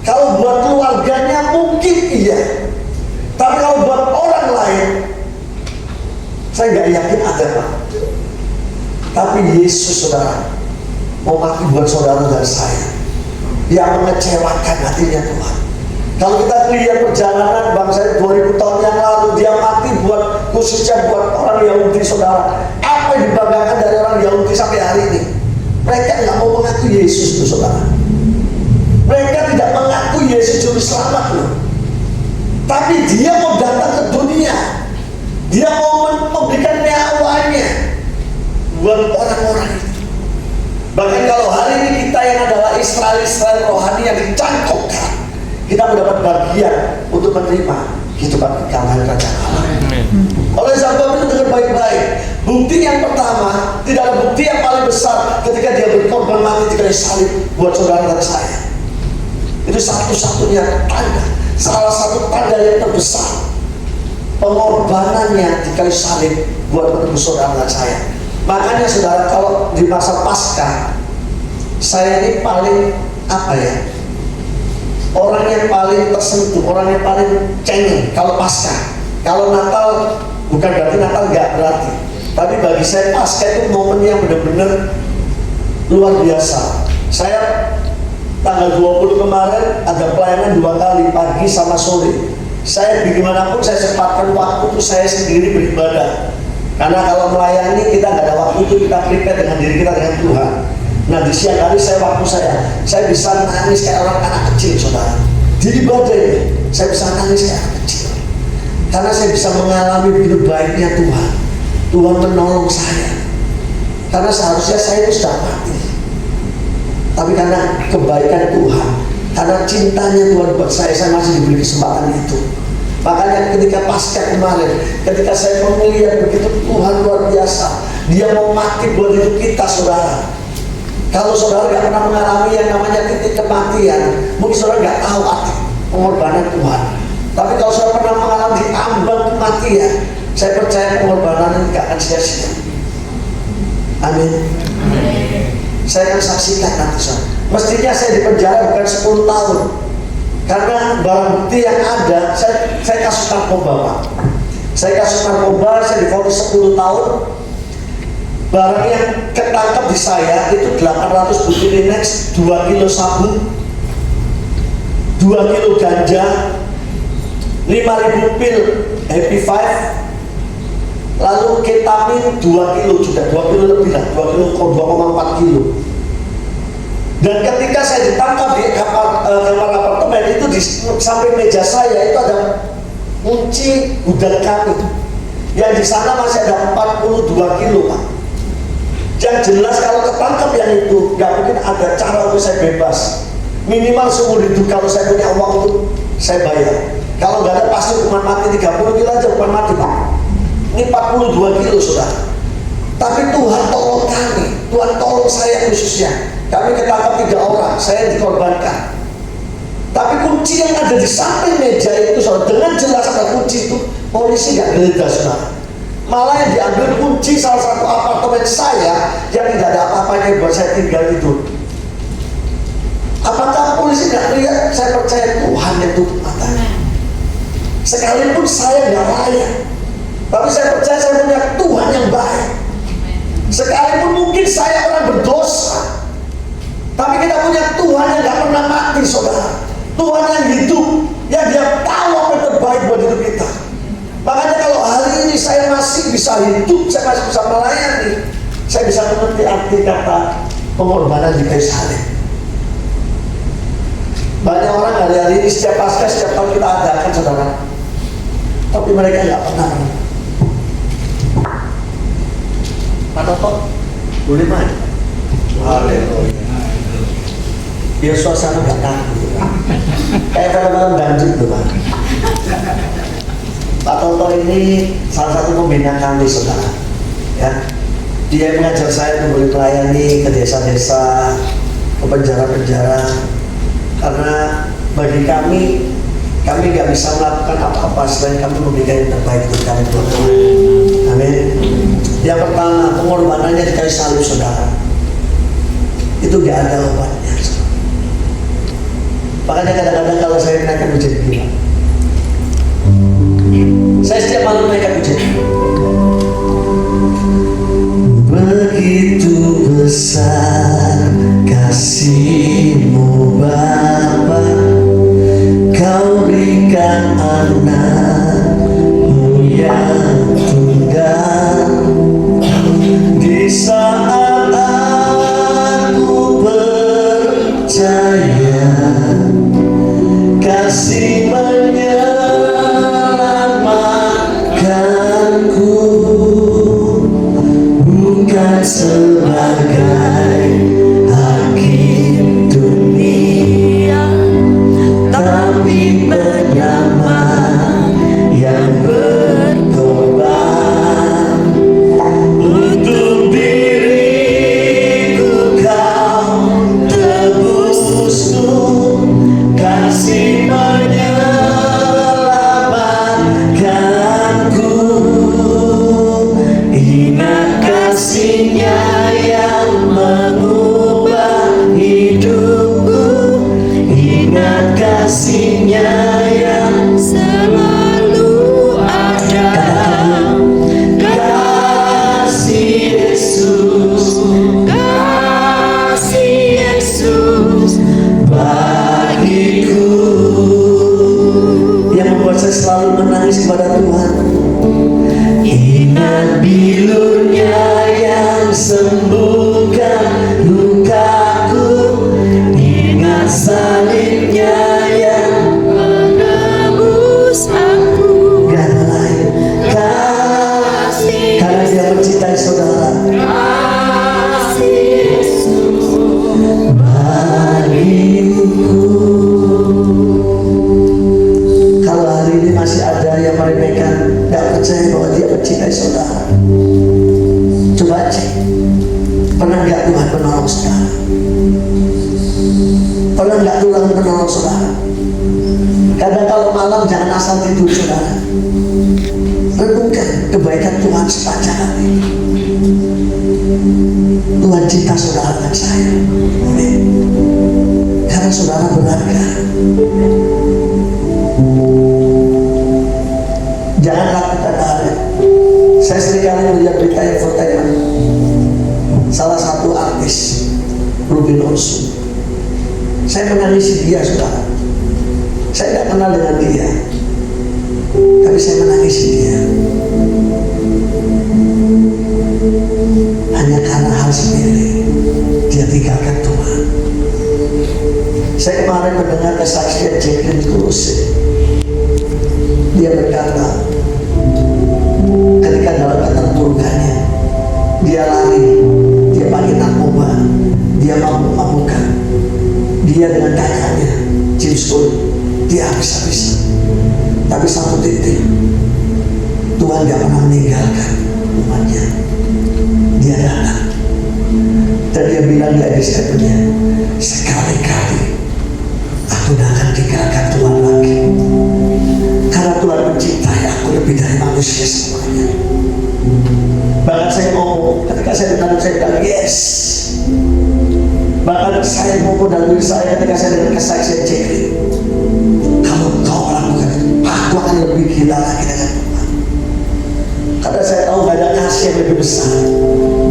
kalau buat keluarganya mungkin iya, tapi kalau buat orang lain saya gak yakin ada, Pak. Tapi Yesus saudara mau mati buat saudara dan saya, yang mengecewakan hatinya Tuhan. Kalau kita lihat perjalanan bangsa 2000 tahun yang lalu, dia mati buat khususnya buat orang Yahudi saudara. Apa yang dibanggakan dari orang Yahudi sampai hari ini? Mereka nggak mau mengaku Yesus itu saudara. Mereka tidak mengaku Yesus juru selamat loh. Tapi dia mau datang ke dunia, dia mau memberikan nyawanya buat orang-orang itu. Bahkan kalau hari ini kita yang adalah Israel rohani yang dicangkokkan, kita mendapat bagian untuk menerima kehidupan kekal kerajaan Allah. Oleh sebab itu dengar baik-baik. Bukti yang pertama, tidak ada bukti yang paling besar ketika dia berkorban mati di kayu salib buat saudara dan saya. Itu satu-satunya tanda, salah satu tanda yang terbesar pengorbanannya di kayu salib buat menebus saudara dan saya. Makanya saudara, kalau di masa Paskah, saya ini paling orang yang paling tersentuh, orang yang paling cengeng kalau Paskah. Kalau Natal bukan berarti Natal nggak berarti, tapi bagi saya Paskah itu momen yang benar-benar luar biasa. Saya Tanggal 20 kemarin ada pelayanan 2 kali, pagi sama sore. Saya bagaimanapun saya sempatkan waktu itu saya sendiri beribadah. Karena kalau melayani kita nggak ada waktu itu, kita prepare dengan diri kita dengan Tuhan. Nah di siang hari waktu saya bisa nangis kayak orang anak kecil, saudara. Di ibadah ini saya bisa nangis kayak anak kecil. Karena saya bisa mengalami begitu baiknya Tuhan. Tuhan menolong saya. Karena seharusnya saya itu sudah mati. Tapi karena kebaikan Tuhan, karena cintanya Tuhan buat saya masih diberi kesempatan itu. Makanya ketika pasca kemarin, ketika saya melihat begitu Tuhan luar biasa, Dia mau mati buat hidup kita, saudara. Kalau saudara nggak pernah mengalami yang namanya titik kematian, mungkin saudara nggak tahu arti pengorbanan Tuhan. Tapi kalau saudara pernah mengalami di ambang kematian, saya percaya pengorbanan ini nggak akan sia-sia. Amin. Saya akan saksikan nanti, saudara. Mestinya saya di penjara bukan 10 tahun. Karena barang bukti yang ada, saya kasus narkoba, Pak. Saya kasus narkoba, saya divonis 10 tahun. Barang yang ketangkap di saya itu 800 butir Linex, 2 kilo sabu, 2 kilo ganja, 5.000 pil Happy Five, lalu ketamin 2 kilo juga, 2 kilo lebih lah, 2,4 kilo. Dan ketika saya ditangkap di kamar apartemen itu, di samping meja saya itu ada kunci gudang kami. Yang di sana masih ada 42 kilo, Pak. Yang jelas kalau ketangkap yang itu, nggak mungkin ada cara untuk saya bebas. Minimal seumur hidup kalau saya punya uang untuk saya bayar. Kalau nggak ada pasti hukuman mati, 30 kilo aja hukuman mati, Pak. Ini 42 kilo, saudara. Tapi Tuhan tolong kami, Tuhan tolong saya khususnya. Kami ketangkap 3 orang, saya dikorbankan. Tapi kunci yang ada di samping meja itu, saudara, dengan jelas ada kunci itu, polisi nggak geledah, saudara. Malah yang diambil kunci salah satu apartemen saya yang tidak ada apa-apanya buat saya tinggal itu. Apakah polisi nggak lihat? Saya percaya Tuhan yang tutup matanya. Sekalipun saya nggak layak, tapi saya percaya saya punya Tuhan yang baik. Sekalipun mungkin saya orang berdosa, tapi kita punya Tuhan yang gak pernah mati, saudara. Tuhan yang hidup, yang Dia tahu apa yang terbaik buat hidup kita. Makanya kalau hari ini saya masih bisa hidup, saya masih bisa melayani, saya bisa mengerti arti kata pengorbanan di kayu salib. Banyak orang hari-hari ini setiap pasca, setiap tahun kita adakan, saudara, tapi mereka gak pernah. Pak Toto, boleh main? Haleluya. Biar suasana gak takut. Kayak film-film dangdut tuh, Pak. Pak Toto ini salah satu pembina kami, saudara. Ya, dia mengajar saya untuk boleh melayani ke desa-desa, ke penjara-penjara. Karena bagi kami gak bisa melakukan apa-apa selain kami memberikan yang terbaik untuk kami, Tuhan. Amin. Yang pertama, pengorbanannya di kayu salib, saudara. Itu gak ada obatnya. Makanya kadang-kadang kalau saya naikkan pujian gila, saya setiap malam naikkan pujian. Begitu besar kasih-Mu Bapa, Kau berikan anak-Mu yang tunggal. Di saat aku percaya kasih menyelamatkanku, bukan sebagai hakim dunia, tapi penyelamat selalu menangis kepada Tuhan. Ingat bilurnya yang sembuhkan lukaku, ingat salibnya yang menebus aku. Gak ada lain kasih, karena Dia mencintai saudara. Kasih Yesus bagiku. Kalau hari ini masih ada yang meremehkan, gak percaya bahwa Dia mencintai saudara, coba cek, pernah gak Tuhan menolong saudara? Pernah gak Tuhan menolong saudara? Kadang kalau malam jangan asal tidur saudara, renungkan kebaikan Tuhan sepanjang hari. Tuhan cinta saudara dan saya. Amin. Karena saudara berharga. Jangan lakukan hal itu. Saya seringkali melihat berita infotainment. Salah satu artis, Ruben Onsu. Saya menangisi dia, saudara. Saya tidak kenal dengan dia, tapi saya menangisi dia. Hanya karena hal sepele, dia tinggalkan Tuhan. Saya kemarin mendengar kesaksian Jacqueline Kurose. Dia berkata, ketika dalam keterpurukannya, dia lari, dia pakai narkoba, dia mabuk-mabukan, dia dengan kakaknya James Cole, dia habis-habisan. Tapi satu titik, Tuhan gak pernah meninggalkan umatnya. Dia datang dan dia bilang di statementnya, sekali-kali aku tidak akan tinggalkan Tuhan lagi, karena Tuhan mencintai aku lebih dari manusia semuanya. Bahkan saya ngomong, ketika saya dengar, saya bilang yes. Bahkan saya ngomong dalam diri saya ketika saya dengar kesaksian Jacqueline, kalau kau melakukan itu, aku akan lebih gila lagi dengan Tuhan. Karena saya tahu gak ada kasih yang lebih besar.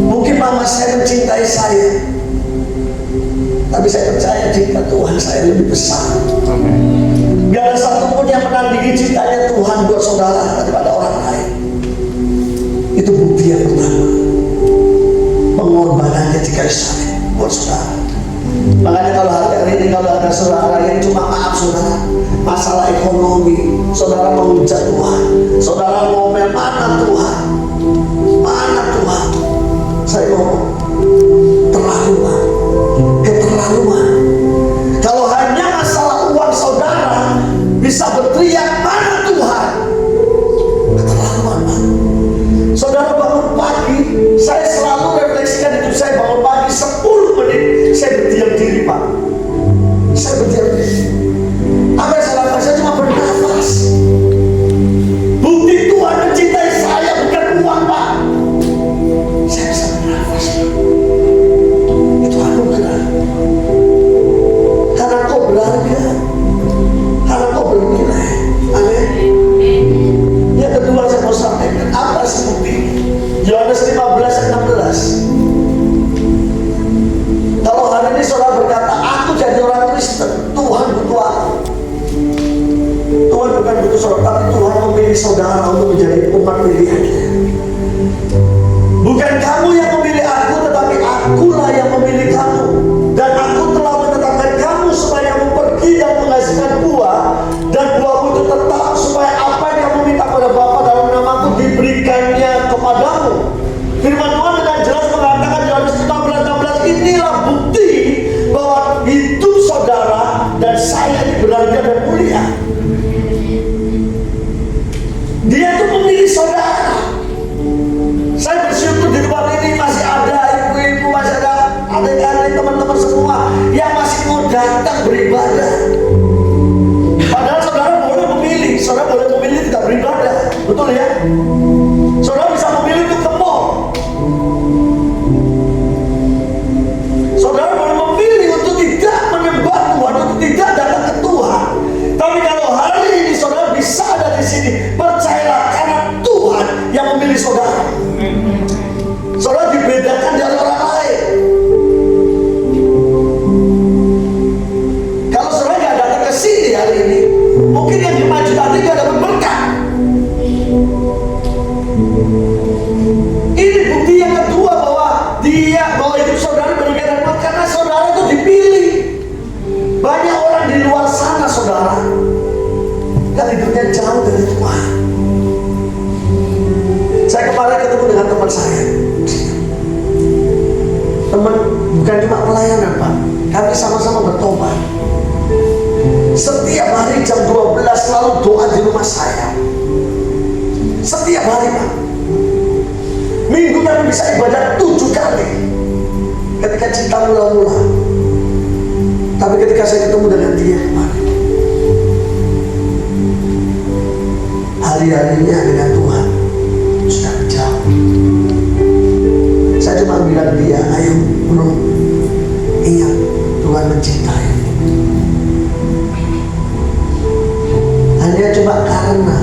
Mungkin mama saya mencintai saya, tapi saya percaya cinta Tuhan saya lebih besar. Gak ada satupun yang menandingi cintanya Tuhan buat saudara daripada orang lain. Itu bukti yang pertama, pengorbanannya di kayu salib buat saudara. Makanya kalau hari ini kalau ada saudara yang cuma maaf saudara, masalah ekonomi, saudara menghujat Tuhan, saudara ngomel mana Tuhan, mana Tuhan, saya ngomong terlaluan, keterlaluan. Kalau hanya masalah uang saudara bisa berteriak mana Tuhan, keterlaluan Pak. Saudara bangun pagi, saya selalu refleksikan hidup saya, bangun pagi 10 menit saya berdiam diri Pak. Saya berdiam diri. Apa yang saya lakukan? Saya cuma bernafas. Bukti Tuhan mencintai saya bukan uang Pak. Saya bisa bernafas Pak. Itu anugerah. Karena kau berharga, karena kau bernilai. Amin. Yang kedua saya mau sampaikan, apa sih bukti? Yohanes 15:16. Kalau hari ini saudara berkata, aku jadi orang Kristen, Tuhan butuh aku. Tuhan bukan butuh saudara, tapi Tuhan memilih saudara untuk menjadi umat pilihannya. Bukan kamu yang memilih aku, tetapi akulah yang memilih kamu. Dan aku telah menetapkan kamu supaya kamu pergi dan menghasilkan buah, dan buahmu itu tetap, supaya apa yang kamu minta pada Bapa dalam namaku diberikannya kepadamu. Firman Tuhan dengan jelas mengatakan Yohanes 15:16, inilah bukti bahwa hidup saudara dan saya ini berharga dan mulia. Dia itu memilih saudara. Saya bersyukur di tempat ini masih ada ibu-ibu, masih ada adik-adik, teman-teman semua yang masih mau datang beribadah. Padahal saudara boleh memilih, saudara boleh memilih tidak beribadah, betul ya? Saudara bisa memilih untuk ke mall. Saudara boleh memilih untuk tidak menyembah Tuhan, untuk tidak datang ke Tuhan. Tapi kalau hari ini saudara bisa ada di sini, percayalah karena Tuhan yang memilih saudara. Saudara dibedakan dari orang lain. Kalau saudara nggak datang ke sini hari ini, mungkin yang 5 juta tadi nggak dapat berkat. Setiap hari jam 12 selalu doa di rumah saya. Setiap hari Pak. Minggu kami bisa ibadah 7 kali ketika cinta mula-mula. Tapi ketika saya ketemu dengan dia kemarin, hari-harinya dengan Tuhan sudah jauh. Saya cuma bilang dia, ayo bro, ingat Tuhan mencintai. Hanya cuma karena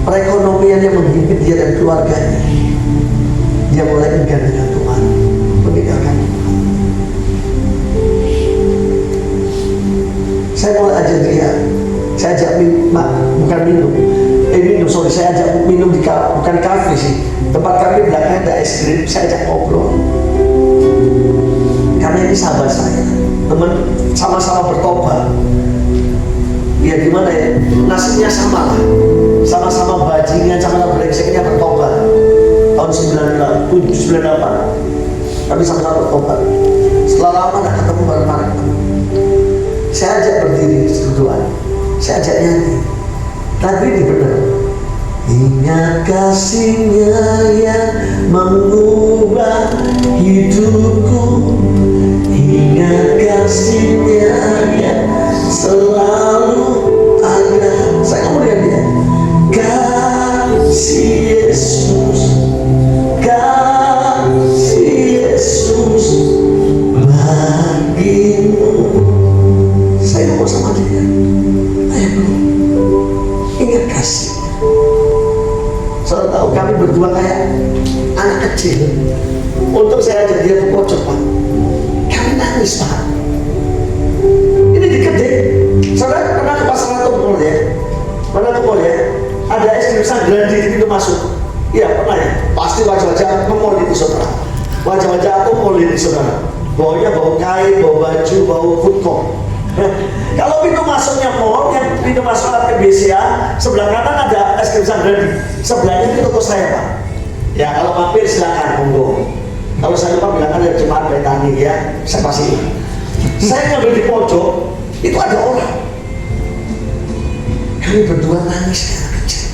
perekonomian yang menghimpit dia dan keluarganya, dia mulai enggan dengan Tuhan, meninggalkan Tuhan. Saya mulai ajak dia, saya ajak saya ajak minum di bukan kafe sih, tempat kami belakang ada es krim, saya ajak ngobrol. Karena ini sahabat saya, teman sama-sama bertobat. Ya gimana ya, nasibnya sama lah, sama-sama bajingan, sama-sama brengseknya bertobat. Tahun 98 kami sama-sama bertobat. Setelah lama gak ketemu bareng-bareng, saya ajak berdiri berdoa, saya ajak nyanyi. Lagu ini benar. Ingat kasihnya yang mengubah hidupku, ingat kasihnya yang selalu ada. Saya ngomong dengan dia, kasih Yesus, kasih Yesus bagimu. Saya ngomong sama dia, ayo bro, ingat kasih. Saudara tahu kami berdua kayak anak kecil. Untuk saya ajak dia ke pojok Pak, kami nangis Pak. Ini dikede. Saudara pernah ke pasar atau mall ya? Pernah ke mall ya? Ada es krim Sangrandi di pintu masuk. Iya pernah ya? Pasti wajah-wajah mall itu saudara. Wajah-wajah atau mall itu saudara. Baunya bau kain, bau baju, bau food court. Kalau pintu masuknya mall, yang pintu masuk BCA, sebelah kanan ada es krim Sangrandi, sebelahnya itu toko saya Pak. Ya kalau mampir silakan monggo. Kalau saya lupa bilang ada jemaat Betani ya, saya pasti. Saya ngambil di pojok, itu ada orang. Kami berdua nangis kayak anak kecil.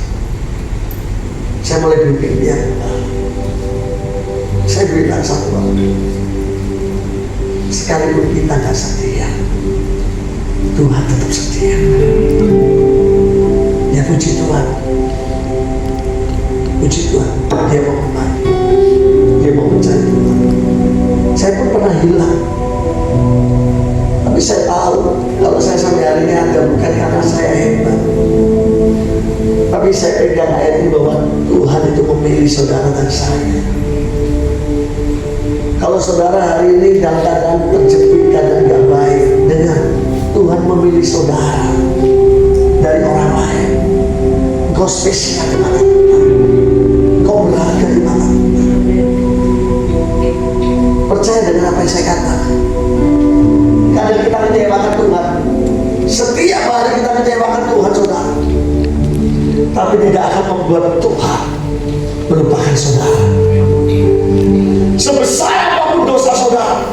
Saya mulai bimbing dia. Saya bilang satu hal, sekalipun kita nggak setia, Tuhan tetap setia. Ya puji Tuhan, puji Tuhan. Dia mau kembali, dia mau mencari Tuhan. Saya pun pernah hilang, tapi saya tahu kalau saya sampai hari ini ada bukan karena saya hebat, tapi saya pegang ayat ini bahwa Tuhan itu memilih saudara dan saya. Kalau saudara hari ini dalam keadaan terjepit, keadaan gak baik, dengar, Tuhan memilih saudara dari orang lain. Engkau spesial di mata Tuhan, engkau berharga di mata Tuhan. Percaya dengan apa yang saya katakan. Kadang kita kecewakan Tuhan, setiap hari kita kecewakan Tuhan saudara, tapi tidak akan membuat Tuhan melupakan saudara. Sebesar apapun dosa saudara,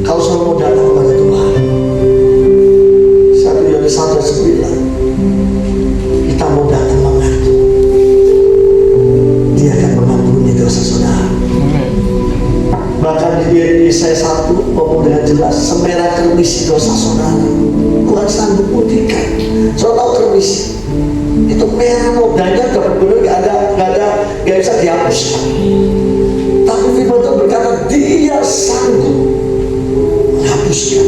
kalau saudara mau datang kepada Tuhan, 1 Yohanes 1:9, kita mau datang mengaku, Dia akan mengampuni dosa saudara. Bahkan di Yesaya 1 ngomong dengan jelas, semerah kermisi dosa saudara, Tuhan sanggup putihkan. Saudara tahu kermisi itu merah nodanya benar-benar gak bisa dihapuskan. Tapi firman Tuhan berkata Dia sanggup menghapuskan.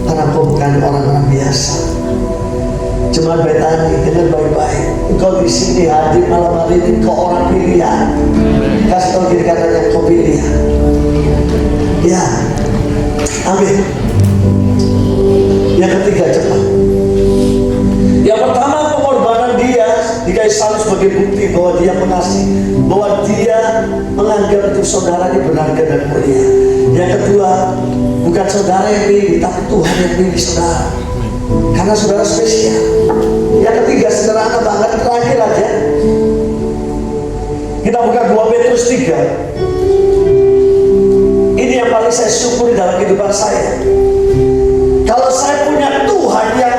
Karena kau bukan orang-orang biasa. Jemaat Betani, dengar baik-baik. Engkau di sini hadir malam hari ini, kau orang pilihan. Kasih tahu diri katanya kau pilihan. Ya, amin. Yang ketiga cepat. Yang pertama pengorbanan dia dikasih salib sebagai bukti bahwa dia mengasihi, bahwa dia menganggap itu saudara ini berharga dan mulia. Yang kedua, bukan saudara yang pilih, tapi Tuhan yang pilih saudara. Karena saudara spesial. Yang ketiga sederhana banget, terakhir aja. Kita buka 2 Petrus 3. kehidupan saya. Kalau saya punya Tuhan yang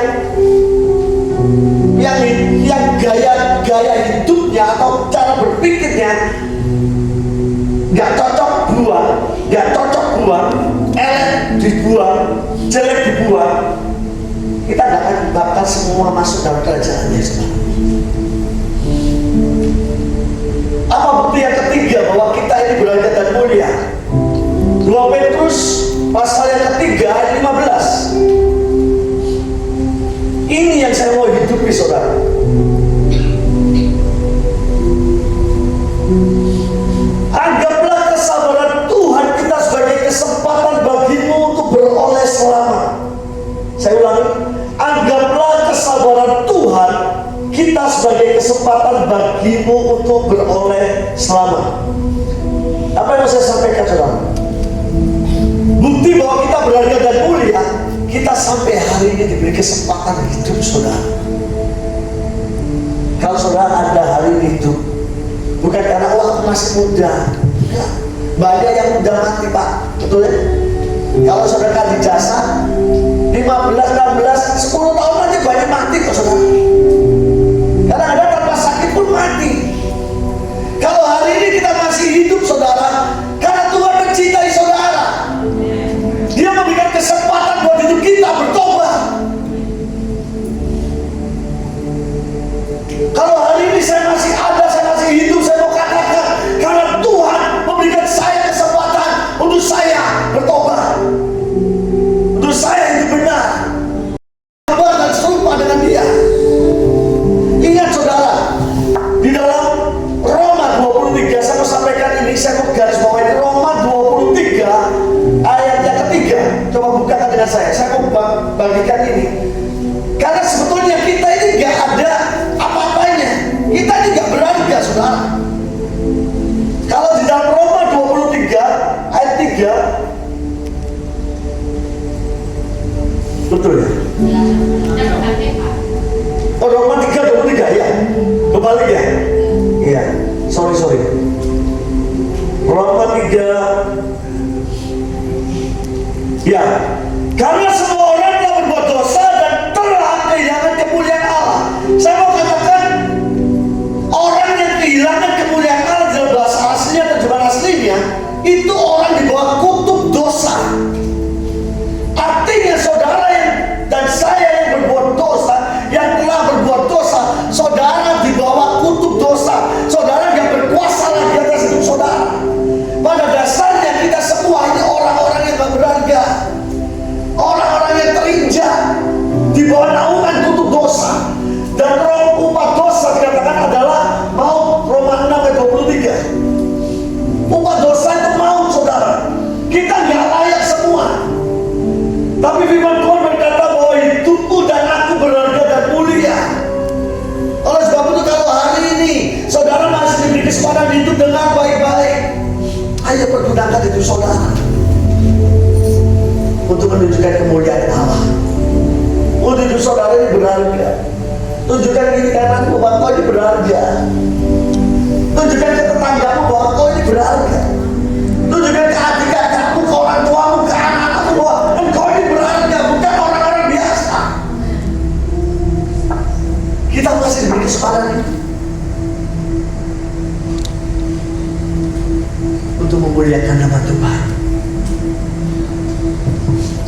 gaya hidupnya atau cara berpikirnya nggak cocok buang, elek dibuang, jelek dibuang, kita nggak akan bakal semua masuk dalam kerajaannya. Apa bukti yang ketiga bahwa kita ini berharga dan mulia? 2 Petrus pasal yang ketiga ayat 15. Ini yang saya mau hidupi, saudara. Anggaplah kesabaran Tuhan kita sebagai kesempatan bagimu untuk beroleh selamat. Saya ulangi, anggaplah kesabaran Tuhan kita sebagai kesempatan bagimu untuk beroleh selamat. Apa yang saya sampaikan, saudara? Bukti bahwa kita berharga dan mulia, kita sampai hari ini diberi kesempatan hidup, saudara. Kalau saudara ada hari ini hidup, bukan karena aku masih muda. Enggak. Banyak yang udah mati, Pak. Betul ya? Kalau saudara kasih jasa 15, 16, 10 tahun aja banyak mati kok, saudara. Kadang-kadang tanpa sakit pun mati. Kalau hari ini kita masih hidup, saudara, karena Tuhan mencintai saudara. Dia memberikan kesempatan buat hidup kita bertobat. Kalau hari ini saya masih ada, saya masih hidup, saya mau katakan karena Tuhan memberikan saya kesempatan untuk saya bertobat, untuk saya hidup benar, bertobat dan serupa dengan Dia. Ingat, saudara, di dalam Roma 23, saya mau sampaikan ini, saya mau garis bawahi Roma 23 ayat yang ketiga. Coba bukakan dengan saya mau bagikan ini. Karena sebetulnya kita ini gak ada apa-apanya, kita ini gak berharga, saudara. Kalau di dalam Roma 23 ayat 3, betul ya? Oh, Roma 3:23 ya? Kebalik ya? Iya, sorry. Roma 3, ya, karena semua orang telah berbuat dosa dan telah kehilangan kemuliaan Allah. Saya mau katakan, orang yang kehilangan kemuliaan Allah dalam bahasa aslinya, terjemahan aslinya, itu orang di bawah kutub dosa. Artinya saudara dan saya yang berbuat dosa, yang telah berbuat dosa, saudara di bawah kutub dosa. Saudara yang berkuasa lagi atas hidup saudara. Pada dasarnya kita semua ini orang-orang yang gak berharga, orang-orang yang terinjak di bawah naungan kutub dosa. Dan roh upah dosa dikatakan adalah maut. Roma 6 ayat 23. Upah dosa itu maut, saudara. Kita gak layak semua. Tapi firman Tuhan berkata bahwa hidupmu dan aku berharga dan mulia. Oleh sebab itu kalau hari ini saudara masih diberi kesempatan hidup dengan baik-baik, ayo pergunakan hidup saudara untuk menunjukkan kemuliaan Allah. Untuk hidup saudara ini berharga. Tunjukkan diri kananmu bahwa kau ini berharga. Tunjukkan ke tetanggamu bahwa kau ini berharga. Tunjukkan ke adik-adikmu, ke orang tuamu, ke anak-anakmu bahwa engkau ini berharga, bukan orang-orang biasa. Kita masih diberi kesempatan ini untuk memuliakan nama Tuhan.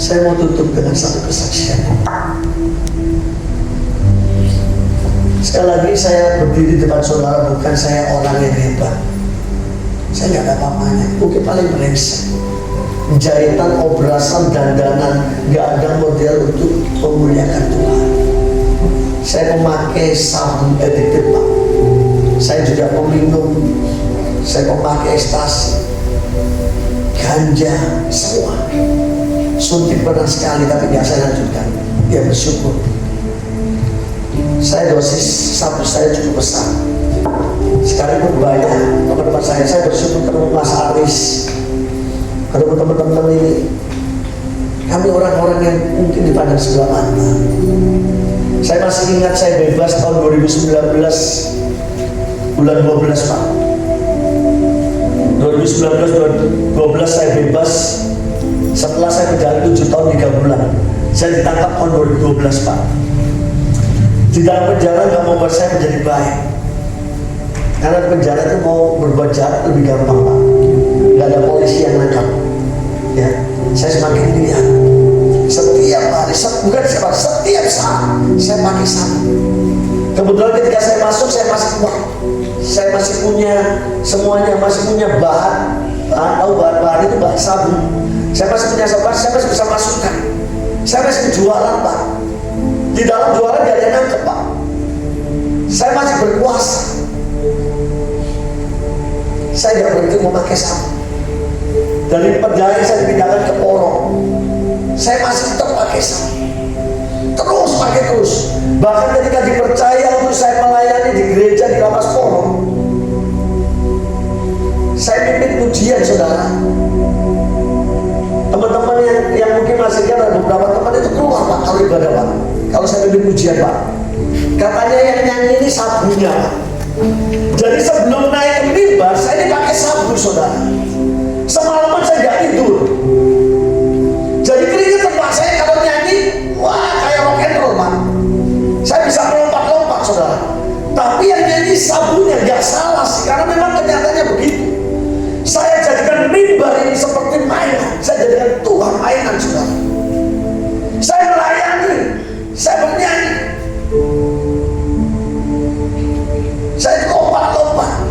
Saya mau tutup dengan satu kesaksian. Sekali lagi saya berdiri di depan saudara, bukan saya orang yang hebat. Saya nggak ada apa-apanya, mungkin paling brengsek. Jahitan, obrasan, dandanan, nggak ada model untuk memuliakan Tuhan. Saya memakai sabun addicted, Pak. Saya juga peminum, saya memakai ekstasi, ganja, semua. Suntik pernah sekali, tapi nggak saya lanjutkan. Ya bersyukur. Saya dosis satu saya cukup besar. Sekalipun banyak teman-teman saya bersyukur ketemu Mas Aris, ketemu teman-teman ini. Kami orang-orang yang mungkin dipandang sebelah mata. Saya masih ingat saya bebas tahun 2019 bulan 12, Pak. 2019 saya bebas Setelah saya berjalan 7 tahun 3 bulan, saya ditangkap tahun 2012 Pak. Di dalam penjara nggak mau buat saya menjadi baik, karena di penjara itu mau berbuat jahat lebih gampang Pak. Nggak ada polisi yang nangkap. Ya, saya semakin lihat. Setiap hari, bukan setiap saat saya pakai sabun. Kebetulan ketika saya masuk, saya masih kuat. Saya masih punya semuanya, masih punya bahan. Tahu bahan-bahan itu bahan sabun. Saya masih punya sabun, saya masih bisa masukkan. Saya masih jualan Pak. Di dalam jualan gak ada yang nangkep Pak. Saya masih berkuasa. Saya gak berhenti memakai sabun. Dari penjara saya dipindahkan ke Porong. Saya masih tetap pakai sabun. Terus pakai terus. Bahkan ketika dipercaya untuk saya melayani di gereja di Lapas Porong, saya pimpin pujian saudara. Teman-teman yang mungkin masih ingat, ada beberapa teman itu keluar Pak kalau ibadah Pak. Kalau saya pimpin pujian Pak, katanya yang nyanyi ini sabunnya Pak. Jadi sebelum naik ke mimbar, saya ini pakai sabun saudara. Semalaman saya nggak tidur. Jadi keringetan Pak, saya kalau nyanyi, wah kayak rock and roll Pak. Saya bisa melompat-lompat saudara. Tapi yang nyanyi sabunnya nggak salah sih, karena memang kenyataannya begitu. Saya jadikan mimbar ini seperti mainan. Saya jadikan Tuhan mainan saudara. Saya melayani, saya bernyanyi, saya lompat-lompat.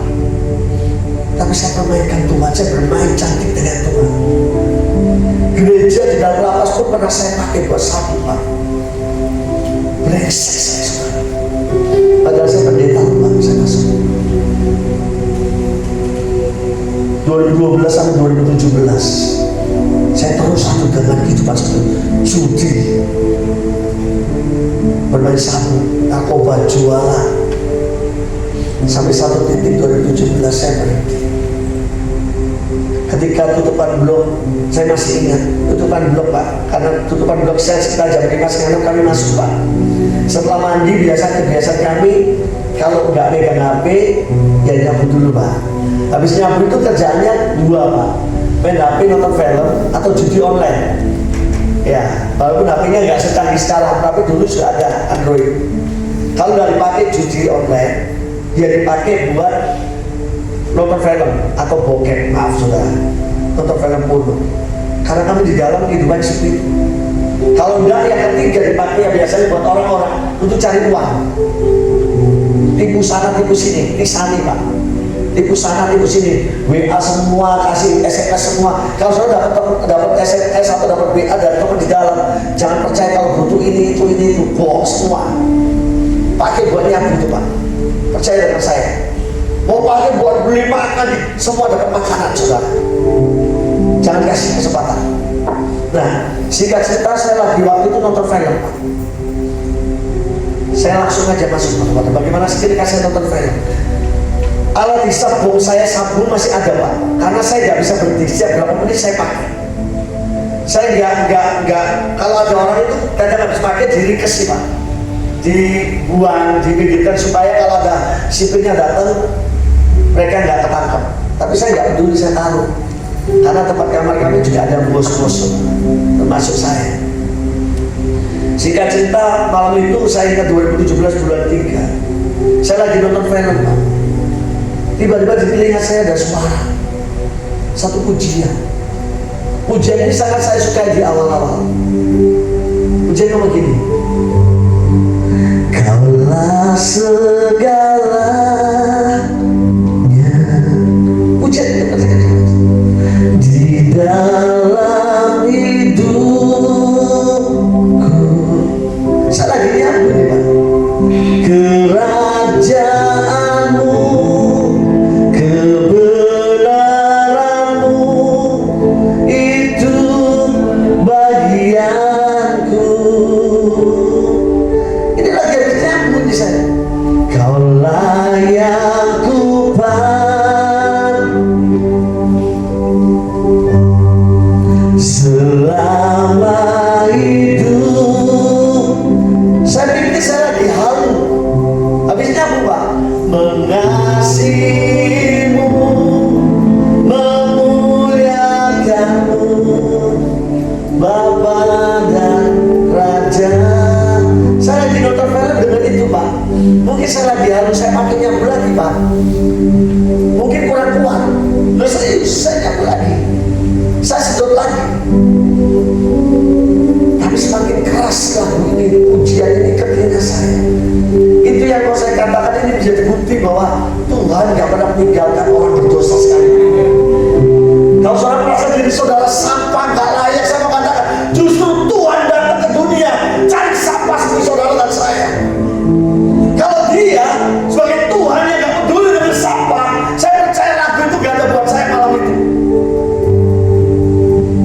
Tapi saya permainkan Tuhan, saya bermain cantik dengan Tuhan. Gereja di dalam lapas pun pernah saya pakai buat sabun Pak. Brengsek saya saudara. Padahal saya pendeta Pak, saya masuk 2012 sampai 2017. Saya terus satu dengan kehidupan judi, bermain sabun, narkoba, jualan. Sampai satu titik 2017 saya berhenti. Ketika tutupan blok, saya masih ingat tutupan blok Pak, karena tutupan blok saya sekitar jam 5 setengah kami masuk Pak. Setelah mandi kebiasaan kami kalau nggak megang HP ya nyabu dulu Pak. Habis nyabu itu kerjaannya dua Pak, main HP, nonton film, atau judi online. Ya, walaupun HP-nya nggak secanggih sekarang, tapi dulu sudah ada Android. Kalau nggak dipakai judi online, dia dipakai buat nonton film atau bokep, maaf saudara, nonton film porno. Karena kami di dalam kehidupan seperti itu. Kalau enggak, yang ketiga dipakai ya biasanya buat orang-orang untuk cari uang. Tipu sana, tipu sini, kisani Pak. Tipu sana, tipu sini, WA semua, kasih SMS semua. Kalau saudara dapat SMS atau dapat WA dari teman di dalam, jangan percaya kalau butuh ini itu, bohong semua. Pakai buat nyabu itu Pak. Percaya dengan saya. Mau pakai buat beli makan, semua dapat makanan saudara. Jangan kasih kesempatan. Nah, singkat cerita, saya lagi waktu itu nonton film Pak. Saya langsung aja masuk Pak. Bagaimana sih ketika saya nonton film? Alat hisap bong saya sabun masih ada Pak, karena saya nggak bisa berhenti. Setiap berapa menit saya pakai. Saya nggak. Kalau ada orang itu kadang habis pakai diringkes sih Pak, dibuang, dipinggirkan supaya kalau ada sipirnya datang mereka nggak ketangkap. Tapi saya nggak peduli, saya taruh. Karena tempat kamar kami juga ada bos-bos, termasuk saya. Singkat cerita, malam itu saya ingat 2017 bulan 3. Saya lagi nonton film Pak. Tiba-tiba di telinga saya ada suara, satu pujian. Pujian ini sangat saya sukai di awal-awal. Pujian ngomong gini, kaulah segalanya. Pujian itu di dalam hidupku. Saya lagi nyabu nih Pak. Kerajaanmu, kebenaranmu, itu bagianku. Ini lagi habis nyabu nih saya. Kaulah yang kupan selama hidup. Saya pikir saya lagi halu. Habis nyabu Pak. Mengasihimu, memuliakanmu, Mungkin saya lagi halus, saya pakai nyabu lagi Pak. Mungkin kurang kuat. Loh serius, saya nyabu lagi. Saya sedot lagi. Tapi semakin keras lagu ini, ujian ini ke telinga saya. Itu yang mau saya katakan, ini menjadi bukti bahwa Tuhan gak pernah meninggalkan orang berdosa sekalipun. Kalau saudara merasa diri saudara sampah, gak layak, saya mau katakan, justru Tuhan datang ke dunia cari sampah seperti saudara dan saya. Kalau dia sebagai Tuhan yang gak peduli dengan sampah, saya percaya lagu itu gak ada buat saya malam itu.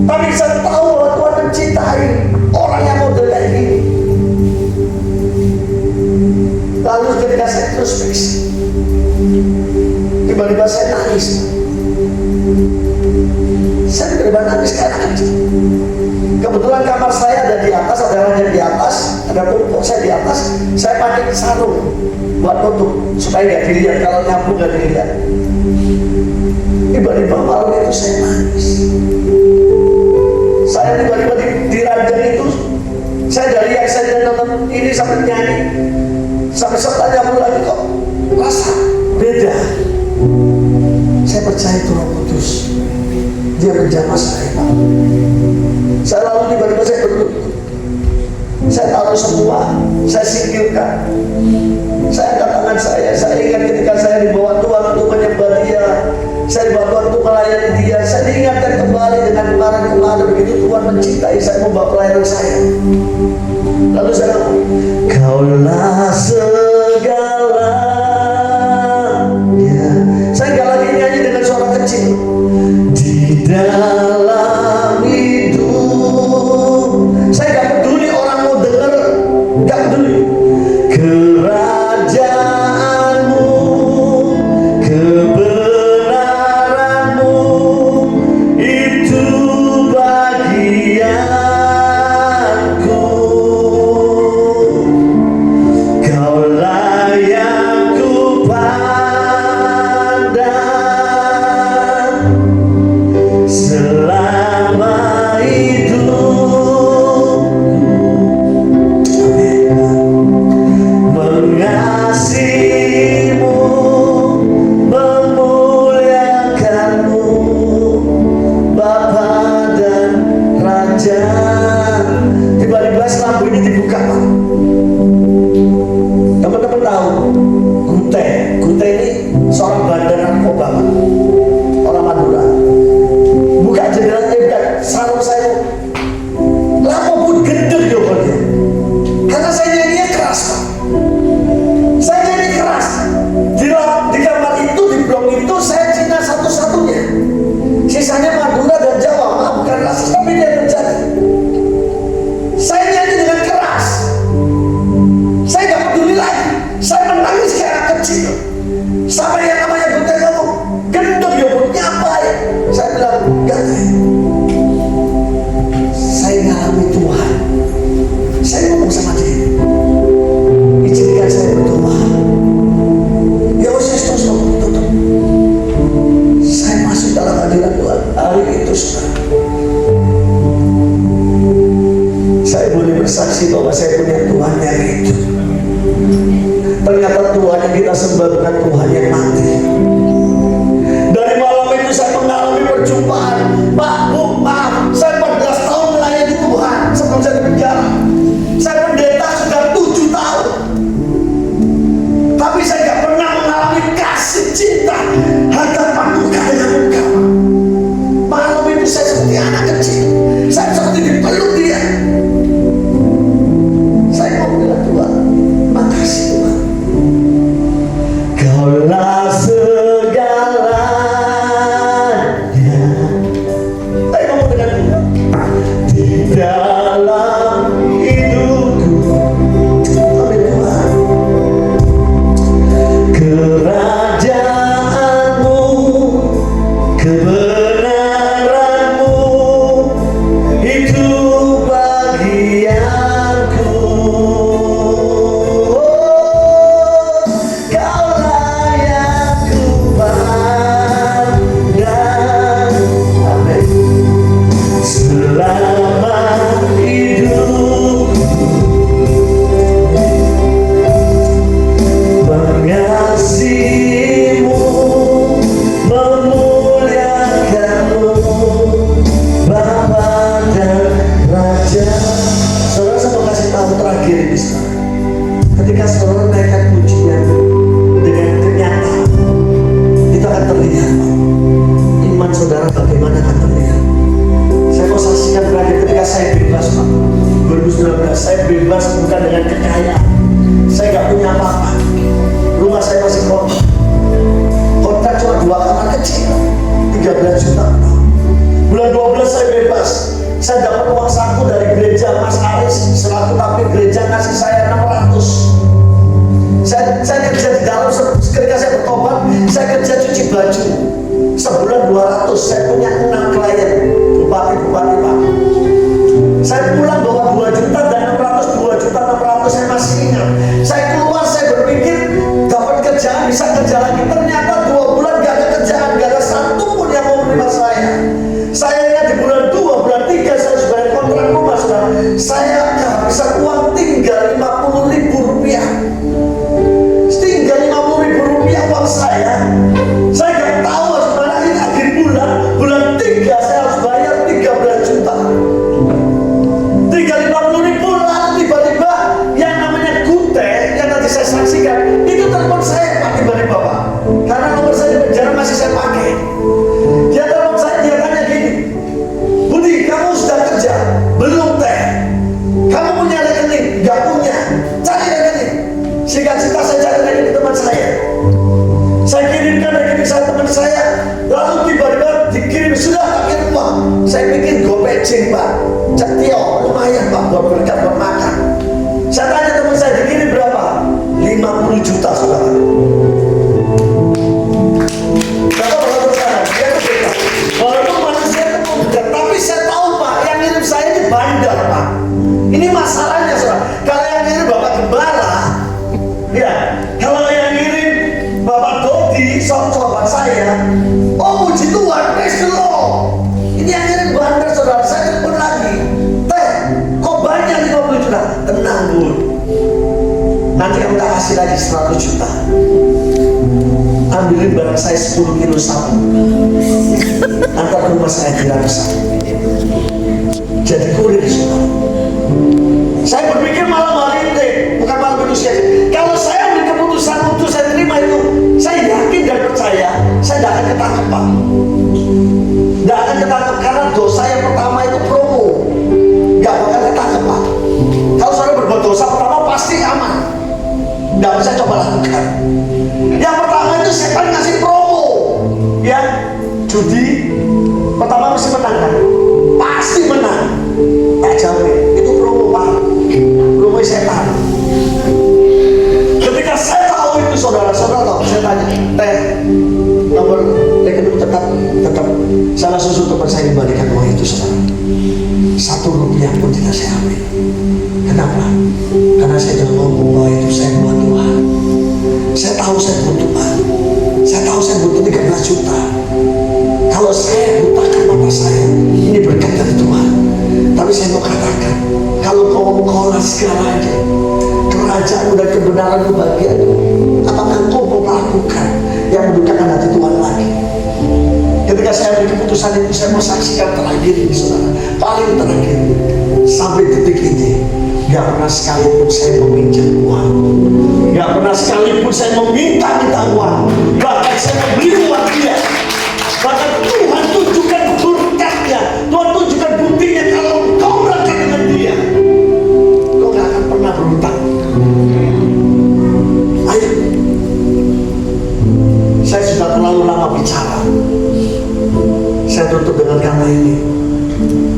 Tapi saya tahu bahwa Tuhan mencintai orang yang model kayak gini. Lalu ketika saya introspeksi, tiba-tiba saya nangis. Saya tiba-tiba nangis karena aja. Kebetulan kamar saya ada di atas, ada ranjang di atas, ada tumpuk saya di atas. Saya pakai sarung buat nutup supaya nggak dilihat, kalau nyapu nggak dilihat. Tiba-tiba malam itu saya nangis. Saya tiba-tiba di ranjang itu, saya dari yang saya nonton ini sampai nyanyi, sampai serta nyapu lagi kok rasa beda. Saya percaya itu Roh Kudus, dia menjamah saya Pak. Saya lalu tiba-tiba saya berlutut, saya taruh semua, saya singkirkan, saya angkat tangan saya ingat ketika saya dibawa Tuhan untuk menyembah dia, saya dibawa Tuhan untuk melayani dia, saya diingatkan kembali dengan kemarin begitu Tuhan mencintai saya, membawa pelayanan saya. Lalu saya ngomong, Kaulah segala. Saya nggak lagi nyanyi dengan suara kecil. Di dalam hidup, saya nggak peduli orang mau dengar, nggak peduli. Kerajaanmu, kebenaranmu, itu bagianku. Kaulah yang ku selama hidup. Mengasihimu, memuliakanmu, Bapa dan Raja. Tiba-tiba lagu ini dibuka Pak. Teman-teman tahu Gute ini seorang bandar narkoba Pak, orang Madura. Buka jendelanya, buka sarung saya, lama pun gendut jawabannya. Karena saya nyanyinya keras Pak. Saya nyanyi keras. Di kamar itu, di blok itu saya Cina satu-satunya. Sisanya Madura dan Jawa. Maaf, bukan rasis, tapi dia terjadi. Saya nyanyi dengan keras. Saya gak peduli lagi. Saya menangis kayak anak kecil. Sampai yang namanya Gute ngomong, gendut jawabannya apa ya? Saya bilang, enggak. Saya ngalami Tuhan. Saya ngomong sama dia, izinkan saya berdoa. Ya saya terus tutup. Saya masuk dalam hadirat Tuhan. Hari itu saudara, saya boleh bersaksi bahwa saya punya Tuhan yang hidup. Ternyata Tuhan yang kita sembah bukan Tuhan yang mati. Dari malam itu saya mengalami perjumpaan. Pak, Bu, maaf, saya 14 tahun melayani Tuhan sebelum saya di penjara. Saya pendeta sudah 7 tahun. Tapi saya gak pernah mengalami kasih cinta hadapan muka dengan muka. Malam itu saya seperti anak kecil. Saya seperti dipeluk dia. Saya mau bilang Tuhan, makasih Tuhan. Kaulah dapat uang saku dari gereja Mas Aris selaku tapi gereja ngasih saya 600. Saya kerja di dalam, ketika saya bertobat, saya kerja cuci baju sebulan 200. Saya punya 6 klien bupati-bupati Pak. Saya pulang bawa 2 juta dan 600, 2 juta 600. Saya masih ingat. Saya keluar, saya berpikir dapat kerjaan, bisa kerja lagi. Ternyata 2 bulan gak ada kerjaan, gak ada satu pun yang mau menerima saya. Saya ingat di bulan 2, bulan 3 saya sudah bayar kontrak rumah, saudara. Saya kehabisan uang tinggal 50.000 rupiah. Tinggal 50.000 rupiah uang saya. Saya gak tahu harus mana. Ini akhir bulan, bulan 3 saya harus bayar 13 juta. Tinggal 50.000, lalu tiba-tiba yang namanya Gute yang tadi saya saksikan itu telepon saya Pak, tiba-tiba Pak, karena nomor saya di penjara masih saya pakai. Dia telepon saya, dia tanya gini, Budi, kamu sudah kerja? Belum teh. Kamu punya rekening? Gak punya. Cari rekening. Singkat cerita saya cari rekening teman saya. Saya kirimkan rekening saya teman saya, lalu tiba-tiba dikirim sudah pakai uang. Saya pikir gopecing Pak, Cetio, lumayan Pak buat berkat buat makan. Saya tanya teman saya dikirim berapa? 50 juta saudara. Bapak berkata sekarang, dia berbeda. Walaupun manusia itu muda, tapi saya tahu Pak, yang ngirim saya ini bandar Pak. Ini masalahnya saudara. Kalau yang ngirim Bapak Gembala, ya, kalau yang ngirim Bapak Dodi, sobat saya, oh puji Tuhan, praise the Lord. Ini yang ngirim bandar saudara. Saya telepon lagi, teh, kok banyak 50 juta? Tenang Bu, nanti kamu tak kasih lagi 100 juta. Ambilin barang saya 10 kilo sapu, antar ke rumah saya di Ramsar. Jadi kurir saudara. Saya berpikir malam hari ini, bukan malam itu sih. Kalau saya ambil keputusan untuk saya terima itu, saya yakin dan percaya saya tidak akan ketangkep Pak. Tidak akan ketangkep karena dosa yang pertama itu promo, nggak bakal ketangkep Pak. Kalau saudara berbuat dosa pertama pasti aman, nggak bisa coba lakukan. Yang pertama itu setan ngasih promo, ya judi pertama mesti menang kan, pasti menang. Tak jamin itu promo Pak, promo setan. Ketika saya tahu itu saudara tahu, saya tanya, teh, nomor rekening tetap salah susu teman saya kembalikan uang itu saudara. 1 rupiah pun tidak saya ambil. Kenapa? Karena saya jangan ngomong bahwa itu saya buat Tuhan. Saya tahu saya butuh Tuhan. Saya tahu saya butuh 13 juta. Kalau saya butakan mata saya, ini berkat dari Tuhan. Tapi saya mau katakan, kalau kau segalanya, kerajaanmu dan kebenaranmu bagianmu, apakah kau mau melakukan yang mendukakan hati Tuhan lagi? Ketika saya ambil keputusan itu, saya mau saksikan terakhir ini saudara, paling terakhir sampai detik ini, gak pernah sekalipun saya meminjam uang, gak pernah sekalipun saya meminta uang, bahkan saya membeli uang dia. Bahkan Tuhan tunjukkan berkatnya, Tuhan tunjukkan buktinya kalau kau berangkat dengan dia, kau gak akan pernah berhutang. Ayo, saya sudah terlalu lama bicara. Saya tutup dengan kata ini.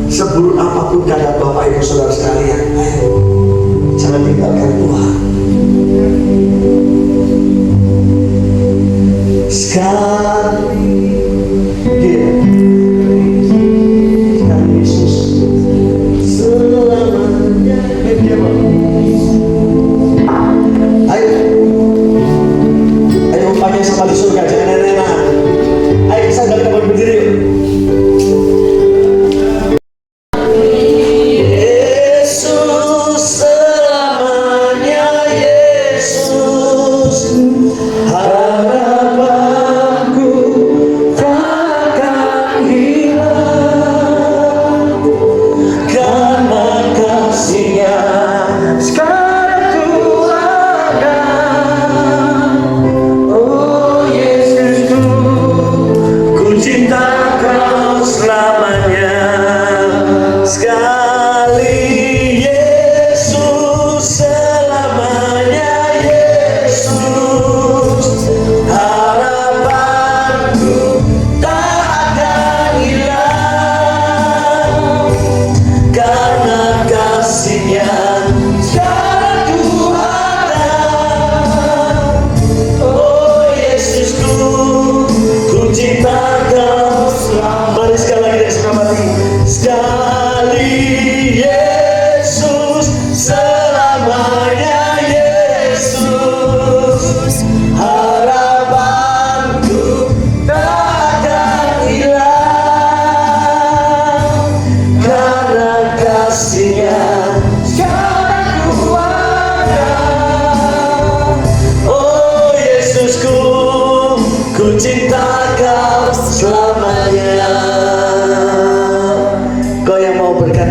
Seburuk apapun keadaan Bapak Ibu Saudara sekalian, ayo jangan tinggalkan Tuhan. Sekali dia, sekali Yesus selamanya. Ayo umpamanya sama di surga, jangan enak-enak. Ayo kita dapat berdiri yuk. Yesus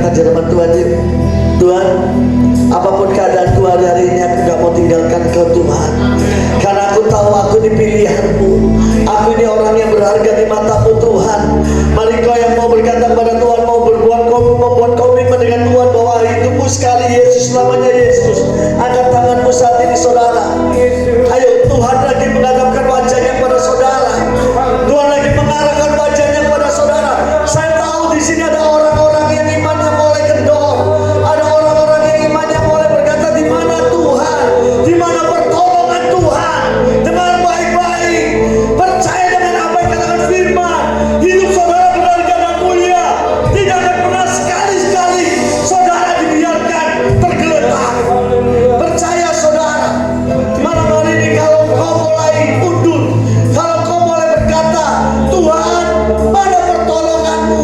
katakan di hadapan Tuhan, Tuhan, apapun keadaan Tuhan hari ini, aku gak mau tinggalkan Kau Tuhan, karena aku tahu aku ini pilihan-Mu, aku ini orang yang berharga di mata-Mu Tuhan. Mari Kau yang mau berkata kepada Tuhan, mau membuat komitmen dengan Tuhan bahwa hidupmu sekali Yesus, selamanya Yesus. Angkat tanganmu saat ini saudara. Ayo, Tuhan lagi menghadapkan wajahnya kepada saudara. Tuhan lagi mengarahkan wajahnya kepada saudara. Saya tahu di sini ada orang-orang yang imannya mulai kendor, ada orang-orang yang imannya mulai berkata, di mana Tuhan, di mana pertolongan Tuhan, dengan baik-baik. Percaya dengan apa yang katakan firman, hidup saudara berharga dan mulia. Tidak akan pernah sekali-sekali saudara dibiarkan tergeletak. Percaya saudara, malam hari ini kalau kau mulai undur, kalau kau mulai berkata, Tuhan, mana pertolonganmu?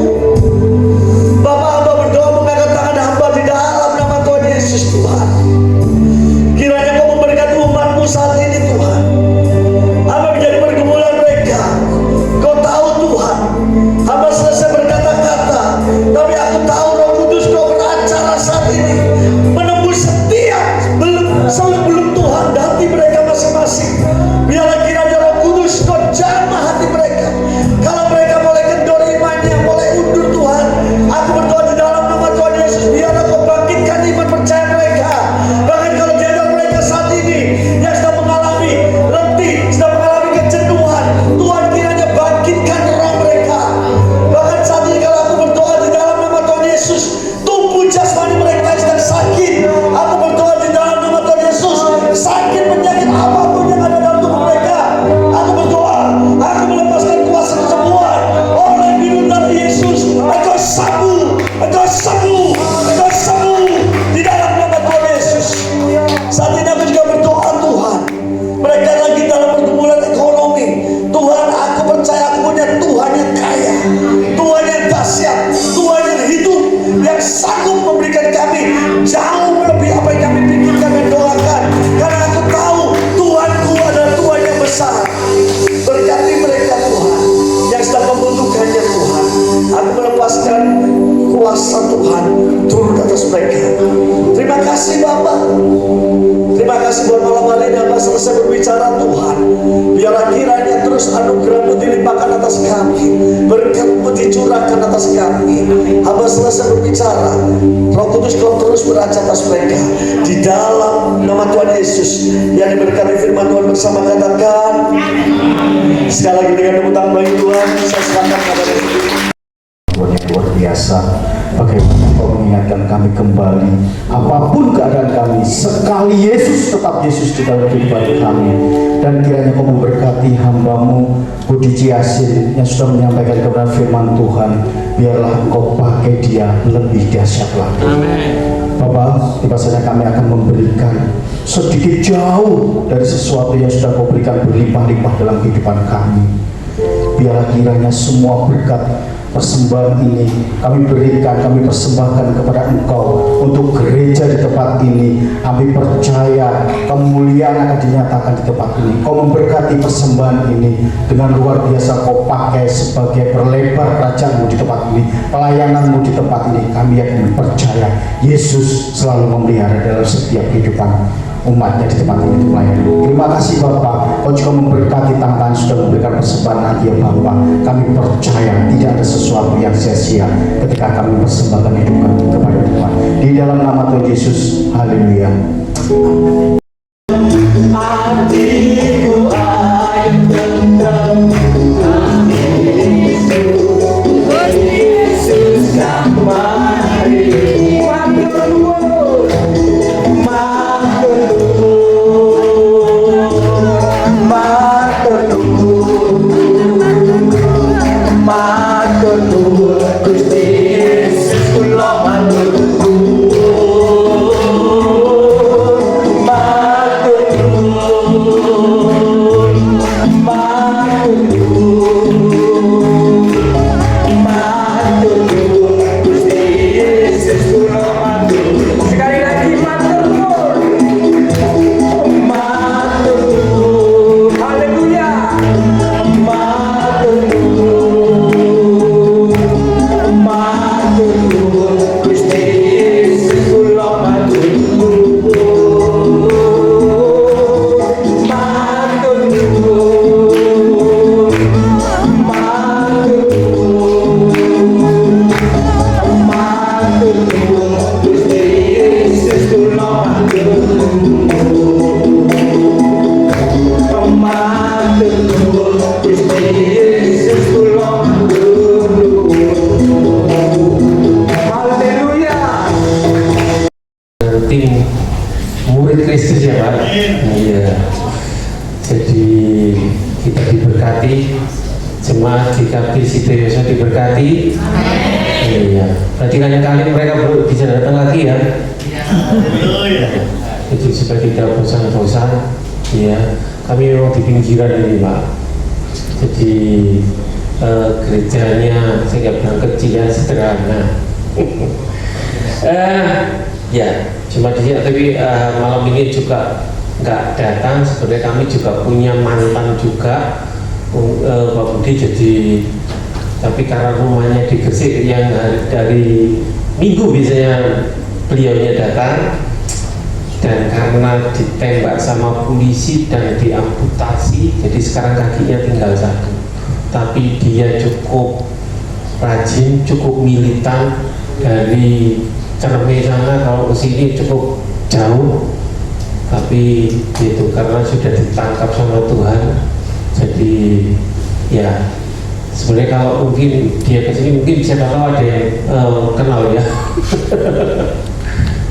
Bapak hamba berdoa mengangkat tangan hamba di dalam nama Tuhan Yesus Tuhan. Kiranya kau memberkati umatmu saat ini Tuhan. Hamba menjadi pergumulan mereka. Kau tahu Tuhan, hamba selesai berkata-kata, tapi aku tahu Roh Kudus Kau beracara saat ini, menembus setiap sebelum Tuhan di hati mereka masing-masing. Biarlah kiranya Roh Kudus Kau jamah hati mereka. Kalau mereka mulai kendor imannya, mulai undur Tuhan, aku berdoa di dalam nama Tuhan Yesus, biarlah Kau bangkitkan iman percaya mereka. Bahkan kalau di antara mereka saat ini yang sedang mengalami letih, sedang mengalami kejenuhan, Tuhan kiranya bangkitkan roh mereka. Bahkan saat ini kalau aku berdoa di dalam nama Tuhan Yesus, tubuh jasmani mereka yang sedang sakit, aku berdoa di dalam nama Tuhan Yesus, sakit penyakit apapun yang ada dalam tubuh mereka, aku berdoa, aku melepaskan kuasa kesembuhan oleh biru darah Yesus. Engkau sembuh, engkau sembuh, engkau sembuh di dalam nama Tuhan Yesus. Saat ini aku juga berdoa Tuhan, mereka lagi dalam pergumulan ekonomi. Tuhan, aku percaya aku punya Tuhan yang kaya, Tuhan yang dahsyat, Tuhan yang hidup, yang sanggup memberikan kami jauh lebih apa yang kami pikirkan dan doakan. Karena aku tahu Tuhanku adalah Tuhan yang besar. Berkati mereka Tuhan yang sedang membutuhkannya Tuhan. Aku melepaskan kuasa Tuhan turun atas mereka. Terima kasih Bapak. Terima kasih buat malam hari ini hamba selesai berbicara Tuhan. Biarlah kiranya terus anugerah-Mu dilimpahkan atas kami, berkat-Mu dicurahkan atas kami. Hamba selesai berbicara, Roh Kudus Kau terus beracara atas mereka. Di dalam nama Tuhan Yesus yang diberkati firman Tuhan bersama katakan. Sekali lagi dengan tepuk tangan bagi Tuhan, saya serahkan kepada Tuhan yang luar biasa. Bagaimana Kau mengingatkan kami kembali, apapun keadaan kami, sekali Yesus tetap Yesus di dalam kehidupan kami. Dan kiranya Kau memberkati hamba-Mu Budi Ciasin yang sudah menyampaikan kepada firman Tuhan. Biarlah Kau pakai dia lebih dahsyat lagi. Bapak, bahasanya kami akan memberikan sedikit jauh dari sesuatu yang sudah Kau berikan berlimpah-limpah dalam kehidupan kami. Biarlah kiranya semua berkat persembahan ini kami berikan, kami persembahkan kepada Engkau untuk gereja di tempat ini. Kami percaya kemuliaan akan dinyatakan di tempat ini. Kau memberkati persembahan ini dengan luar biasa. Kau pakai sebagai perlebar kerajaan-Mu di tempat ini, pelayanan-Mu di tempat ini. Kami yakin percaya Yesus selalu memelihara dalam setiap kehidupan umatnya di tempat ini melayani. Terima kasih Bapak, Kau juga memberkati tangan sudah memberikan persembahan lagi ya Bapak. Kami percaya tidak ada sesuatu yang sia-sia ketika kami persembahkan hidup kami kepada Tuhan. Di dalam nama Tuhan Yesus, haleluya. Ma diberkati? Iya. Berarti lain kali mereka bisa datang lagi ya. Jadi supaya tidak bosan-bosan, ya. Kami memang di pinggiran ini, Pak. Jadi gerejanya saya nggak bilang kecil ya, sederhana. Ya, cuma di sini. Tapi malam ini juga nggak datang. Sebenarnya kami juga punya mantan juga, Pak Budi. Jadi tapi karena rumahnya di Gresik yang dari Minggu biasanya beliaunya datang, dan karena ditembak sama polisi dan diamputasi, jadi sekarang kakinya tinggal satu. Tapi dia cukup rajin, cukup militan. Dari Cerme sana kalau ke sini cukup jauh, tapi itu karena sudah ditangkap sama Tuhan. Jadi ya sebenarnya kalau mungkin dia ke sini mungkin siapa tahu ada yang kenal ya.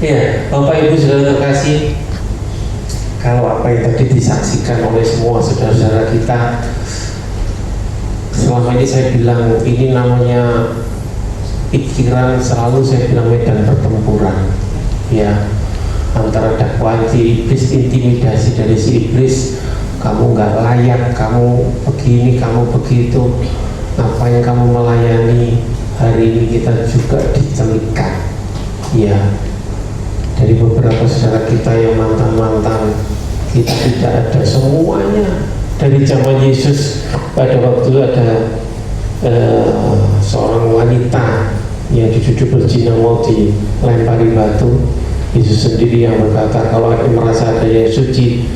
Ya, Bapak Ibu saudara terkasih, kalau apa yang tadi disaksikan oleh semua saudara-saudara kita, selama ini saya bilang ini namanya pikiran, selalu saya bilang medan pertempuran, ya, antara dakwaan si iblis, intimidasi dari si iblis, kamu nggak layak, kamu begini, kamu begitu, apa yang kamu melayani. Hari ini kita juga dicelikan, ya, dari beberapa saudara kita yang mantan-mantan, kita tidak ada semuanya. Dari zaman Yesus, pada waktu ada seorang wanita yang cucu berzina mau dilempari batu, Yesus sendiri yang berkata, kalau ada merasa ada yang suci,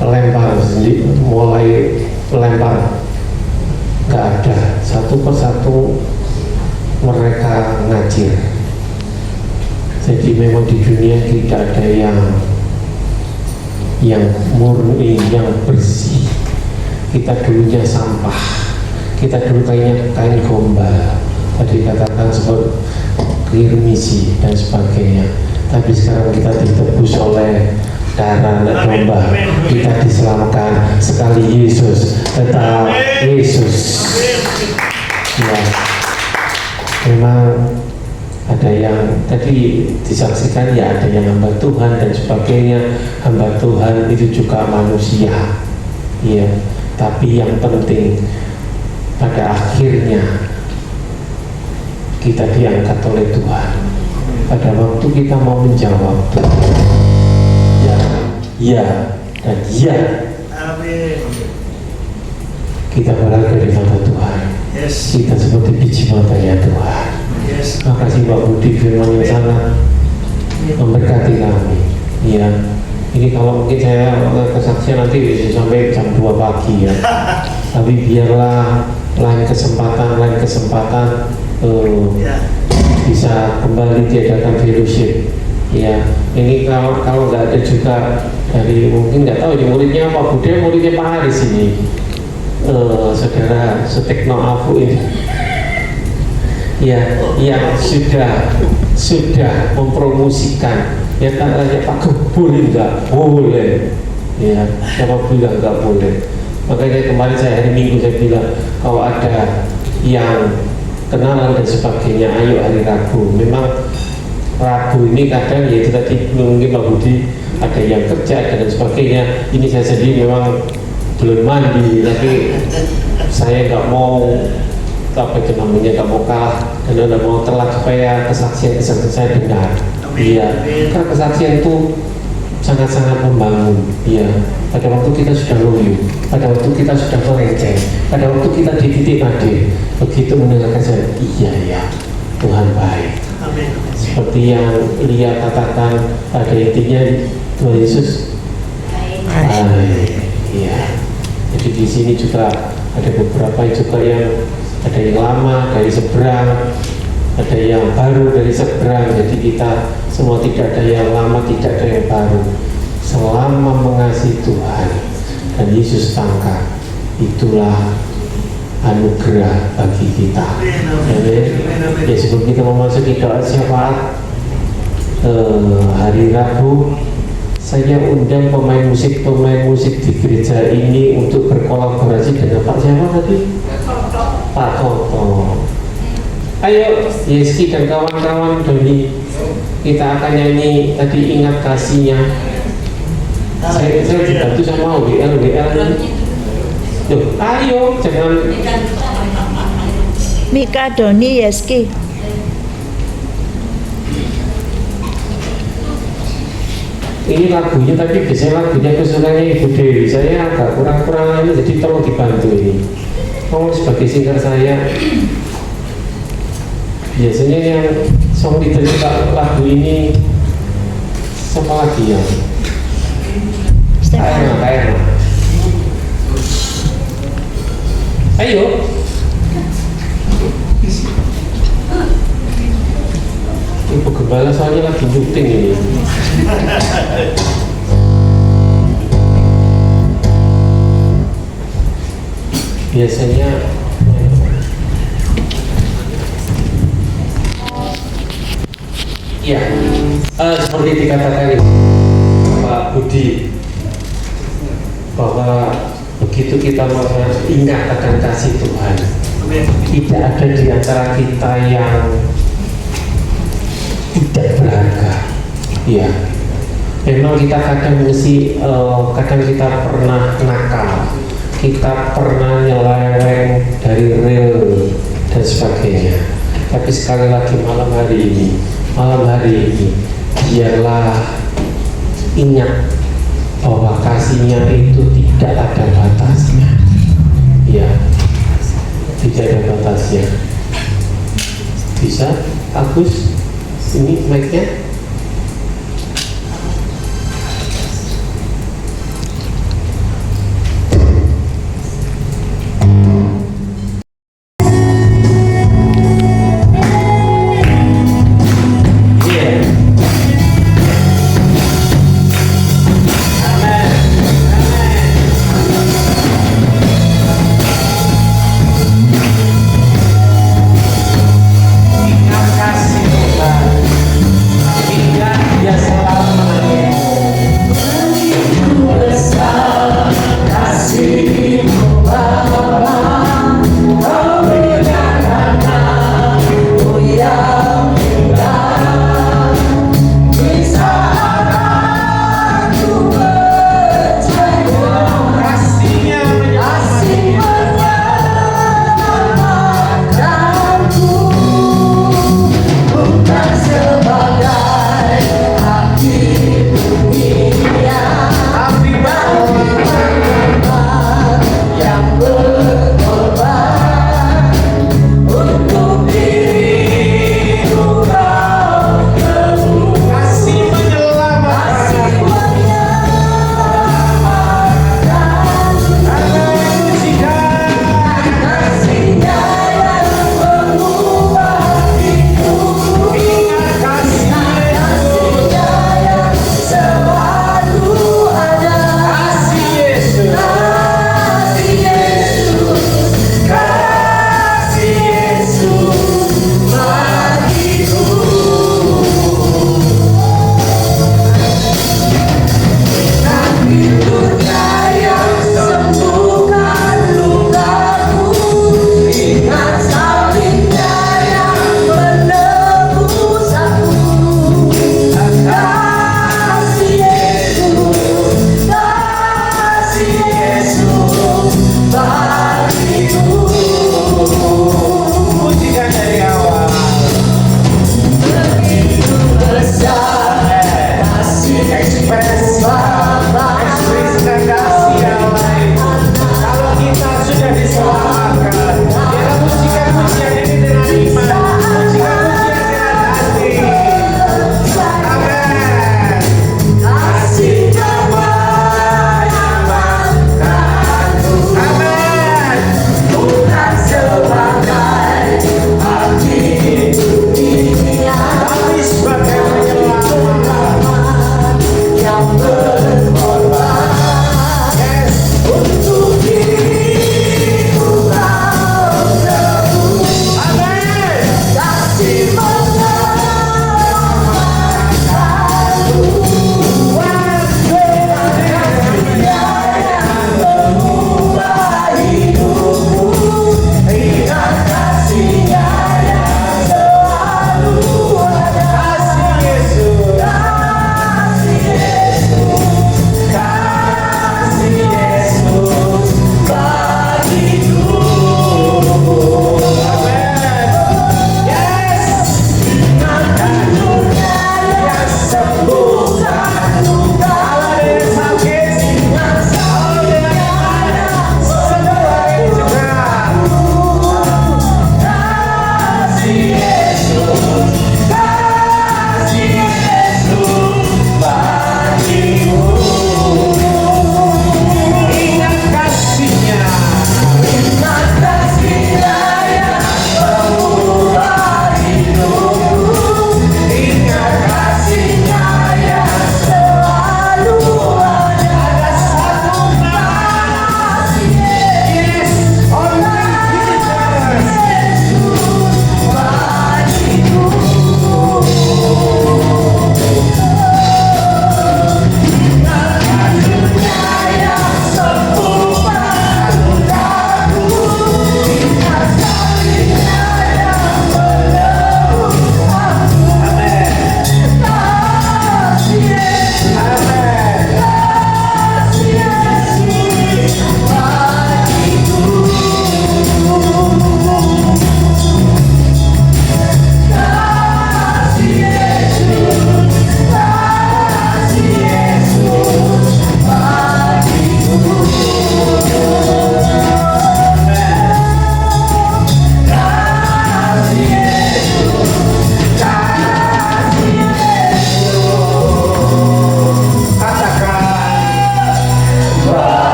lempar sendiri, mulai lempar. Gak ada, satu persatu mereka ngajir. Jadi memang di dunia tidak ada yang murni, yang bersih. Kita dulunya sampah, kita dulu kayaknya kain gombal, tadi katakan seperti kirmisi dan sebagainya. Tapi sekarang kita ditebus oleh darah anak domba, kita diselamatkan. Sekali Yesus, tetap Yesus. Ya, memang ada yang tadi disaksikan, ya, ada yang hamba Tuhan dan sebagainya. Hamba Tuhan itu juga manusia, ya. Tapi yang penting pada akhirnya kita diangkat oleh Tuhan. Pada waktu kita mau menjawab ya, ya dan ya, kita berada di mata Tuhan. Kita seperti biji matanya Tuhan. Makasih Pak Budi, firman yang sangat memberkati kami. Ya, ini kalau mungkin saya kesaksian nanti bisa sampai jam 2 pagi ya. Tapi biarlah lain kesempatan bisa kembali diadakan fellowship. Ya, ini kalau nggak ada juga dari, mungkin nggak tahu ini muridnya Pak Budi, muridnya Pak Haris ini, saudara Sutekno Afu ini. Ya, yang sudah mempromosikan, ya katanya Pak boleh nggak boleh, ya siapa bilang nggak boleh. Makanya kemarin saya hari Minggu saya bilang kalau ada yang kenalan dan sebagainya, ayo hari Rabu. Memang Rabu ini kadang ya itu tadi mungkin Pak Budi ada yang kerja dan sebagainya. Ini saya sendiri memang belum mandi, tapi saya nggak mau apa itu namanya, nggak mau kalah dan nggak mau telat supaya kesaksian saya dengar. Iya, karena kesaksian itu sangat-sangat membangun. Iya, pada waktu kita sudah loyo, pada waktu kita sudah melenceng, pada waktu kita di titik nadir, begitu mendengarkan saya, iya ya, Tuhan baik. Seperti yang Lia katakan, pada intinya Tuhan Yesus baik. Iya, jadi di sini juga ada beberapa juga yang ada yang lama dari seberang, ada yang baru dari seberang. Jadi kita semua tidak ada yang lama, tidak ada yang baru. Selama mengasihi Tuhan dan Yesus tangkat, itulah anugerah bagi kita. Ya, sebelum kita memasuki doa syafaat hari Rabu, saya undang pemain musik di gereja ini untuk berkolaborasi dengan Pak siapa tadi? Pak Toto. Ayo Yeski dan kawan-kawan Doni, kita akan nyanyi tadi ingat kasihnya. Saya dibantu sama WL Loh, ayo jangan. Mika, Doni, Yeski. Ini lagunya tapi biasanya lagunya kesukaannya Ibu Dewi. Saya agak kurang-kurang ini, jadi tolong dibantu ini. Kamu sebagai singer saya, biasanya yang song leader lagu ini siapa lagi ya? Kayak ayo. Ibu Gembala soalnya lagi syuting ini. Biasanya ya seperti dikatakan Pak Budi, bahwa begitu kita ingat akan kasih Tuhan, tidak ada di antara kita yang tidak berharga. Ya, memang kita kadang kadang kita pernah nakal, kita pernah nyeleweng dari rel dan sebagainya. Tapi sekali lagi malam hari ini biarlah ingat bahwa kasihnya itu tidak ada batasnya. Ya, tidak ada batasnya. Bisa, Agus? Ini mic-nya.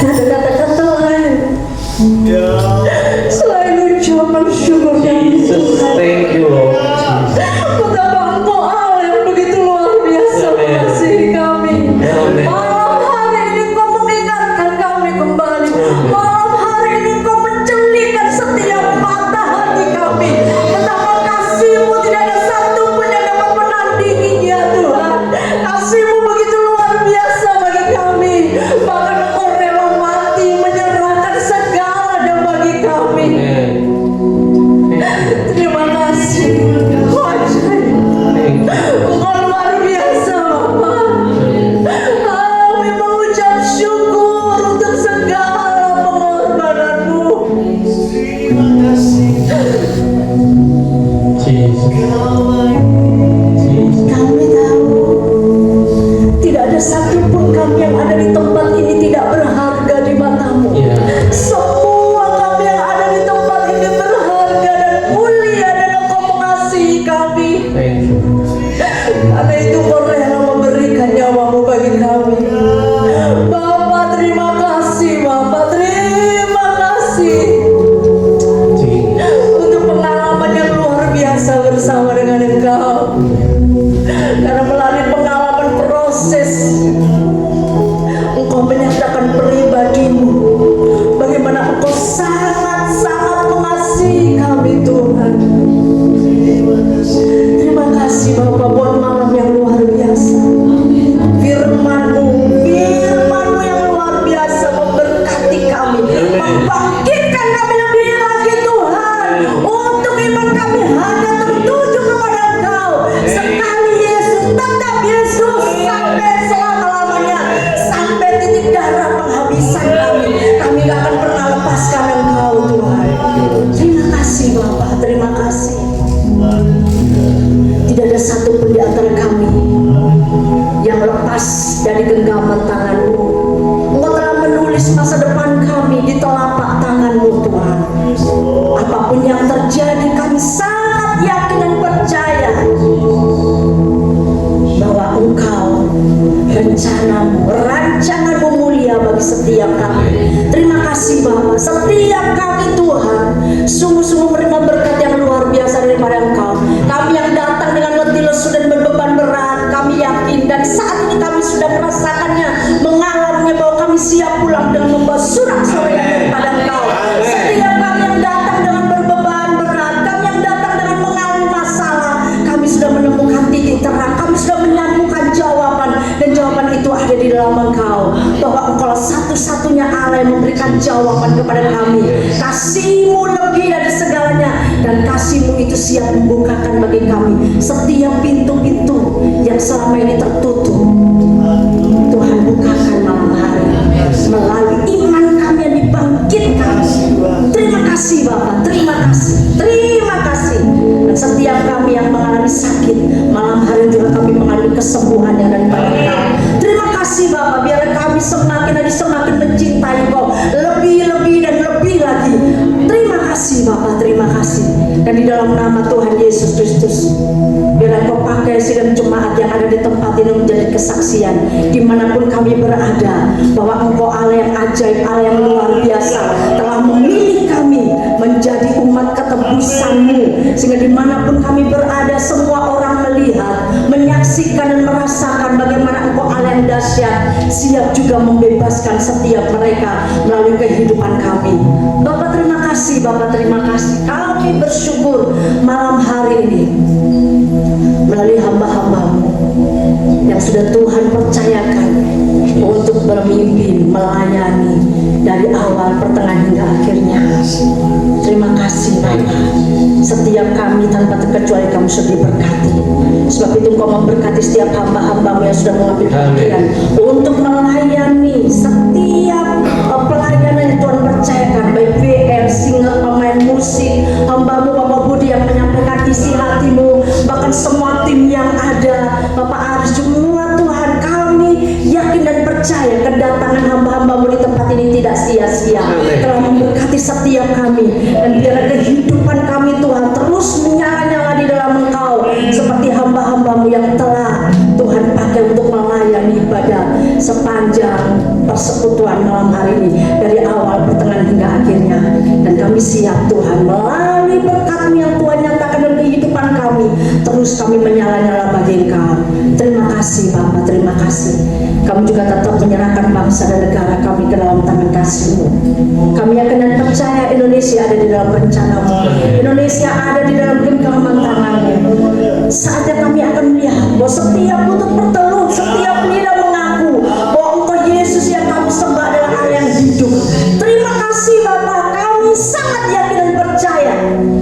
Tidak ada kata-kata lain selain ucapan syukur dan Jesus, thank you Lord. betapa Engkau Allah yang begitu luar biasa mengasihi kami. Amen. Malam hari ini Engkau mengingatkan kami kembali. Malam hari ini Engkau mencernikan setiap mata hati kami. Betapa kasih-Mu tidak ada satu pun yang dapat menandinginya Tuhan. Kasih-Mu begitu luar biasa bagi kami. Bahkan Engkau rela mati menyerahkan segala bagi kami. Amen. Terima kasih. Engkau ajaib. Thank you. Engkau luar biasa Bapak. Kami mengucap syukur untuk segala pengorbanan-Mu. Jesus. Jesus. Kami tahu tidak ada satupun kami yang ada di tempat ini tidak berharga di mata-Mu. Ya. Semua kami yang ada di tempat ini berharga dan mulia dan Engkau mengasihi kami. Thank you. Karena itu Kau rela memberikan nyawa-Mu bagi kami. Bapak terima kasih, Bapak terima kasih Jesus. untuk pengalaman yang luar biasa bersama dengan Engkau. Karena melalui pengalaman proses Engkau menyatakan pribadi-Mu, bagaimana Engkau sangat-sangat mengasihi kami Tuhan. Terima kasih Bapak buat malam yang luar biasa. Firman-Mu yang luar biasa memberkati kami, membangkitkan kami lebih lagi Tuhan, untuk iman kami hanya tertuju kepada Engkau. Sekali Yesus, tetap Yesus sampai selama-lamanya, sampai titik darah penghabisan kami gak akan pernah lepaskan Engkau Tuhan. Terima kasih Bapak, terima kasih. Tidak ada satu pun di antara kami yang lepas dari genggaman tangan-Mu. Engkau telah menulis masa depan kami di telapak tangan-Mu Tuhan. Apapun yang terjadi, kami sangat yakin dan percaya bahwa Engkau rancangan-Mu mulia bagi setiap kami. Terima kasih Bapak. Setiap kami Tuhan sungguh-sungguh menerima berkat yang luar biasa daripada Engkau. Kami yang datang dengan letih lesu dan berbeban berat, kami yakin dan saat ini kami sudah merasakannya, mengalaminya, bahwa kami siap pulang dengan membawa sorak-sorai daripada Engkau. Setiap kami yang datang dengan berbeban berat, kami yang datang dengan mengalami masalah, kami sudah menemukan titik terang, kami sudah menemukan jawaban, dan jawaban itu ada di dalam Engkau, bahwa Engkau satu-satunya Allah yang memberikan jawaban kepada kami. Kasih-Mu lebih dari segalanya, dan kasih-Mu itu siap membukakan bagi kami setiap pintu-pintu yang selama ini tertutup. Tuhan bukakan malam hari melalui iman kami yang dibangkitkan. Terima kasih Bapak, terima kasih, terima kasih. Dan setiap kami yang mengalami sakit, malam hari juga kami mengalami kesembuhan yang daripada Engkau. Terima kasih Bapak, biar kami semakin hari semakin mencintai Engkau lebih dan lebih lagi. Terima kasih Bapak, terima kasih. Dan di dalam nama Tuhan Yesus Kristus, biar Engkau pakai sidang jemaat yang ada di tempat ini menjadi kesaksian dimanapun kami berada, bahwa Engkau Allah yang ajaib, Allah yang luar biasa, telah memilih kami menjadi umat ketebusan-Mu, sehingga dimanapun kami berada, semua orang melihat, menyaksikan dan merasakan bagaimana Engkau Allah yang dahsyat, siap juga membebaskan setiap mereka melalui kehidupan kami. Bapak terima kasih, Bapak terima kasih. Kami bersyukur malam hari ini melalui hamba-hamba-Mu yang sudah Tuhan percayakan untuk bermimpi, melayani dari awal, pertengahan hingga akhirnya. Terima kasih Bapak. Setiap kami tanpa terkecuali Kamu sudah diberkati. Sebab itu Engkau memberkati setiap hamba-hamba-Mu yang sudah mengambil pikiran untuk melayani setiap pelayanan yang Tuhan percayakan, baik WR, singer, pemain musik, hamba-Mu Bapak Budi yang menyampaikan isi hati-Mu, bahkan semua tim yang ada, Bapak Aris, semua Tuhan, kami yakin dan percaya kedatangan hamba-hamba-Mu di tempat ini tidak sia-sia, telah memberkati setiap kami, dan biar kehidupan kami Tuhan terus menyala-nyala di dalam Engkau, seperti hamba-hamba-Mu yang telah Tuhan pakai untuk melayani ibadah sepanjang persekutuan malam hari ini dari awal, pertengahan hingga akhirnya. Dan kami siap Tuhan melalui berkat-Mu yang Tuhan nyatakan dalam kehidupan kami, terus kami menyala-nyala bagi Engkau. Terima kasih Bapa, terima kasih. Kami juga tetap menyerahkan bangsa dan negara kami ke dalam tangan kasih-Mu. Kami yakin dan percaya Indonesia ada di dalam rencana-Mu, Indonesia ada di dalam genggaman tangan-Mu. Saatnya kami akan melihat bahwa setiap lutut bertelut, setiap lidah mengaku bahwa Engkau Yesus yang kami sembah adalah Allah yang hidup. Terima kasih Bapa, kami sangat yakin dan percaya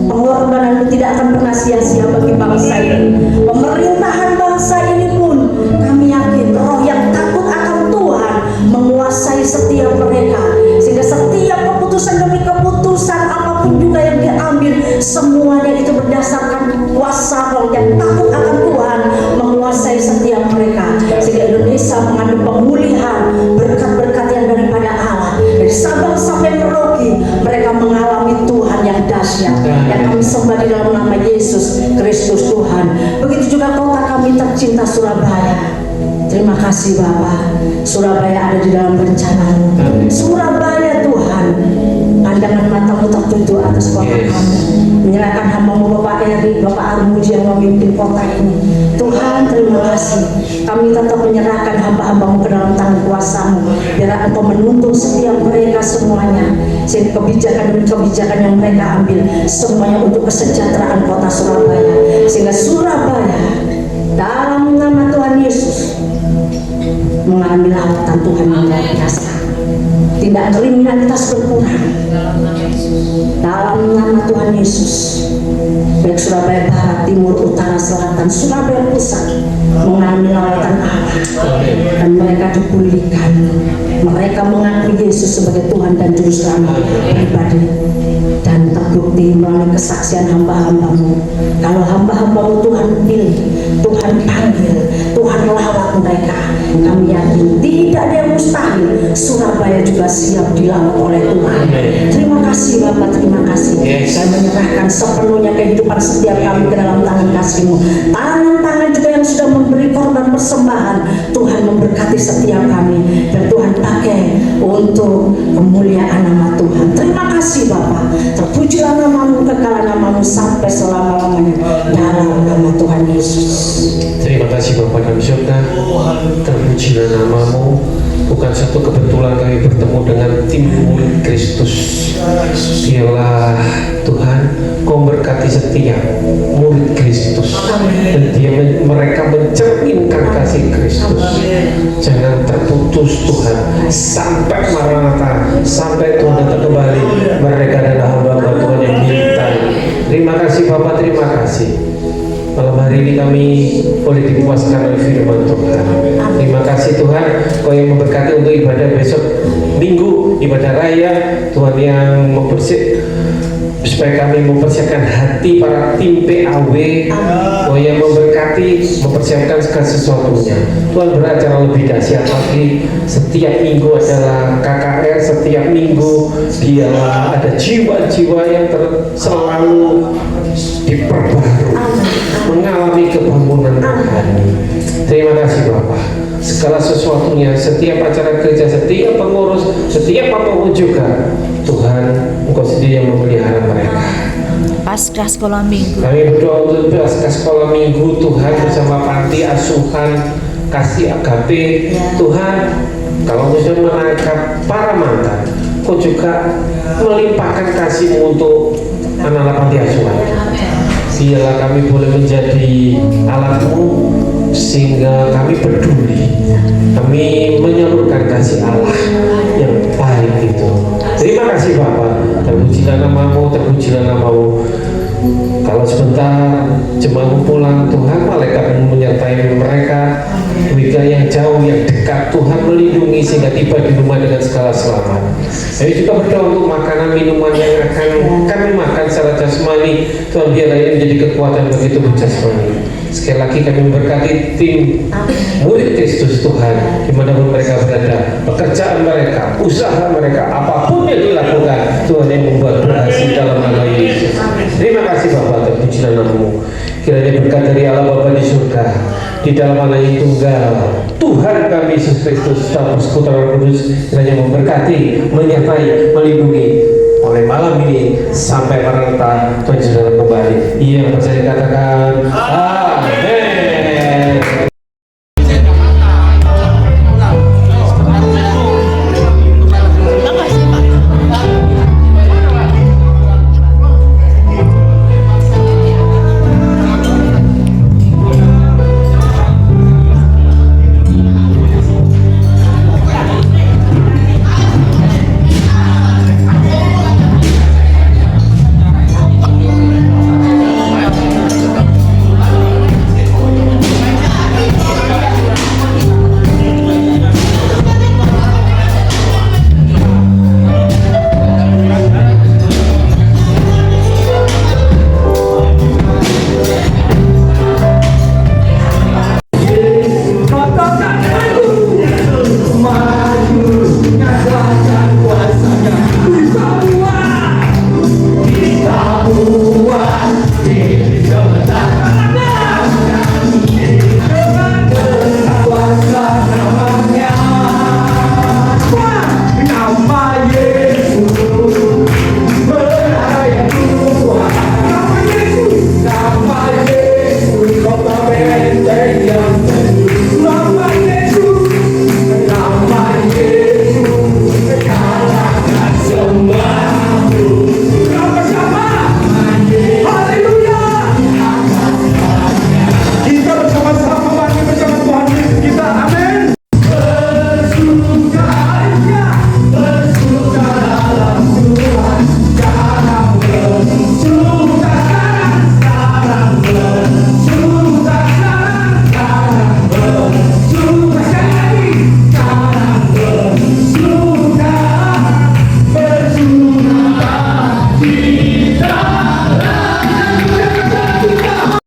pengorbanan-Mu tidak akan pernah sia-sia bagi bangsa ini. Pemerintahan bangsa ini pun kami yakin roh yang takut akan Tuhan menguasai setiap mereka, sehingga setiap keputusan demi keputusan apapun juga yang diambil, semuanya itu berdasarkan kuasa roh yang takut akan Tuhan menguasai setiap mereka, sehingga Indonesia mengambil pemulihan berkat-berkat yang daripada Allah. Dari Sabang sampai Merauke mereka mengalami Tuhan yang dahsyat yang kami sembah di dalam nama Yesus Kristus Tuhan. Begitu juga kota kami tercinta Surabaya. Terima kasih Bapa, Surabaya ada di dalam rencana-Mu. Surabaya Tuhan, pandangan mata-Mu tertuju atas kota kami. Menyerahkan hamba-Mu Bapak Eri, Bapak Armuji yang memimpin kota ini. Tuhan terima kasih, kami tetap menyerahkan hamba-hamba-Mu ke dalam tangan kuasa-Mu. Biar Engkau menuntun setiap mereka semuanya, sehingga kebijakan demi kebijakan yang mereka ambil semuanya untuk kesejahteraan kota Surabaya, sehingga Surabaya dalam nama Tuhan Yesus mengalami lawatan Tuhan yang luar biasa. Tidak kriminalitas berkurang dalam nama Tuhan Yesus. Baik Surabaya Barat, Timur, Utara, Selatan, Surabaya Pusat mengalami lawatan Allah, dan mereka dipulihkan. Mereka mengakui Yesus sebagai Tuhan dan Juru Selamat pribadi, dan terbukti melalui kesaksian hamba-hamba-Mu. Kalau hamba-hamba-Mu Tuhan pilih, Tuhan panggil, Tuhan lawat mereka, kami yakin tidak ada yang mustahil. Surabaya juga siap dilawat oleh Tuhan. Terima kasih Bapak, terima kasih. Saya menyerahkan sepenuhnya kehidupan setiap kami ke dalam tangan kasih-Mu. Tangan-tangan juga yang sudah memberi korban persembahan, Tuhan memberkati setiap kami, dan Tuhan pakai untuk kemuliaan nama Tuhan. Terima kasih Bapak, terpujilah nama-Mu, kekalah nama-Mu sampai selama-lamanya dalam nama Tuhan Yesus. Terima kasih Bapa dalam surga, terpujilah nama-Mu. Bukan satu kebetulan kami bertemu dengan tim murid Kristus. Biarlah Tuhan Kau berkati setiap murid Kristus, dan mereka mencerminkan kasih Kristus. Jangan terputus Tuhan sampai Maranatha, sampai Tuhan datang kembali. Mereka adalah hamba-hamba Tuhan yang dicintai. Terima kasih Bapak, terima kasih. Malam hari ini kami boleh dipuaskan oleh firman Tuhan. Terima kasih Tuhan, Kau yang memberkati untuk ibadah besok Minggu, ibadah raya. Tuhan yang supaya kami mempersiapkan hati para tim PAW. Kau yang memberkati, mempersiapkan segala sesuatunya. Tuhan beracara lebih dahsyat lagi. Setiap minggu adalah KKR, setiap minggu biarlah ada jiwa-jiwa yang selalu diperbarui, mengalami kebangunan rohani. Terima kasih Bapak. Segala sesuatunya, setiap acara gereja, setiap pengurus, setiap apapun juga, Tuhan Engkau sendiri yang memelihara mereka. Pasca sekolah minggu, Kami berdoa untuk pasca sekolah minggu Tuhan, bersama panti asuhan kasih agape. Tuhan, kalau misalnya menangkap para mantan, Kau juga melimpahkan kasih-Mu untuk anak-anak panti asuhan. Biarlah kami boleh menjadi alat-Mu, sehingga kami peduli, kami menyalurkan kasih Allah yang baik itu. Terima kasih Bapak, terpujilah nama-Mu, terpujilah nama-Mu. Kalau sebentar jemaat pulang, Tuhan malaikat menyertai mereka. Mereka yang jauh, yang dekat, Tuhan melindungi sehingga tiba di rumah dengan segala selamat. Kami juga berdoa untuk makanan minuman yang akan kami makan secara jasmani. Tuhan biarlah ini menjadi kekuatan bagi tubuh jasmani. Sekali lagi kami memberkati tim murid Kristus Tuhan, dimanapun mereka berada, pekerjaan mereka, usaha mereka, apapun yang dilakukan, Tuhan yang membuat berhasil dalam nama Yesus. Terima kasih Bapak, terpujilah nama-Mu. Kiranya berkat dari Allah Bapa di surga, di dalam anak yang tunggal, Tuhan kami Yesus Kristus dan Persekutuan Roh Kudus kiranya memberkati, menyertai, melindungi oleh malam ini sampai maranatha Tuhan Yesus datang kembali. Iya, percaya katakan.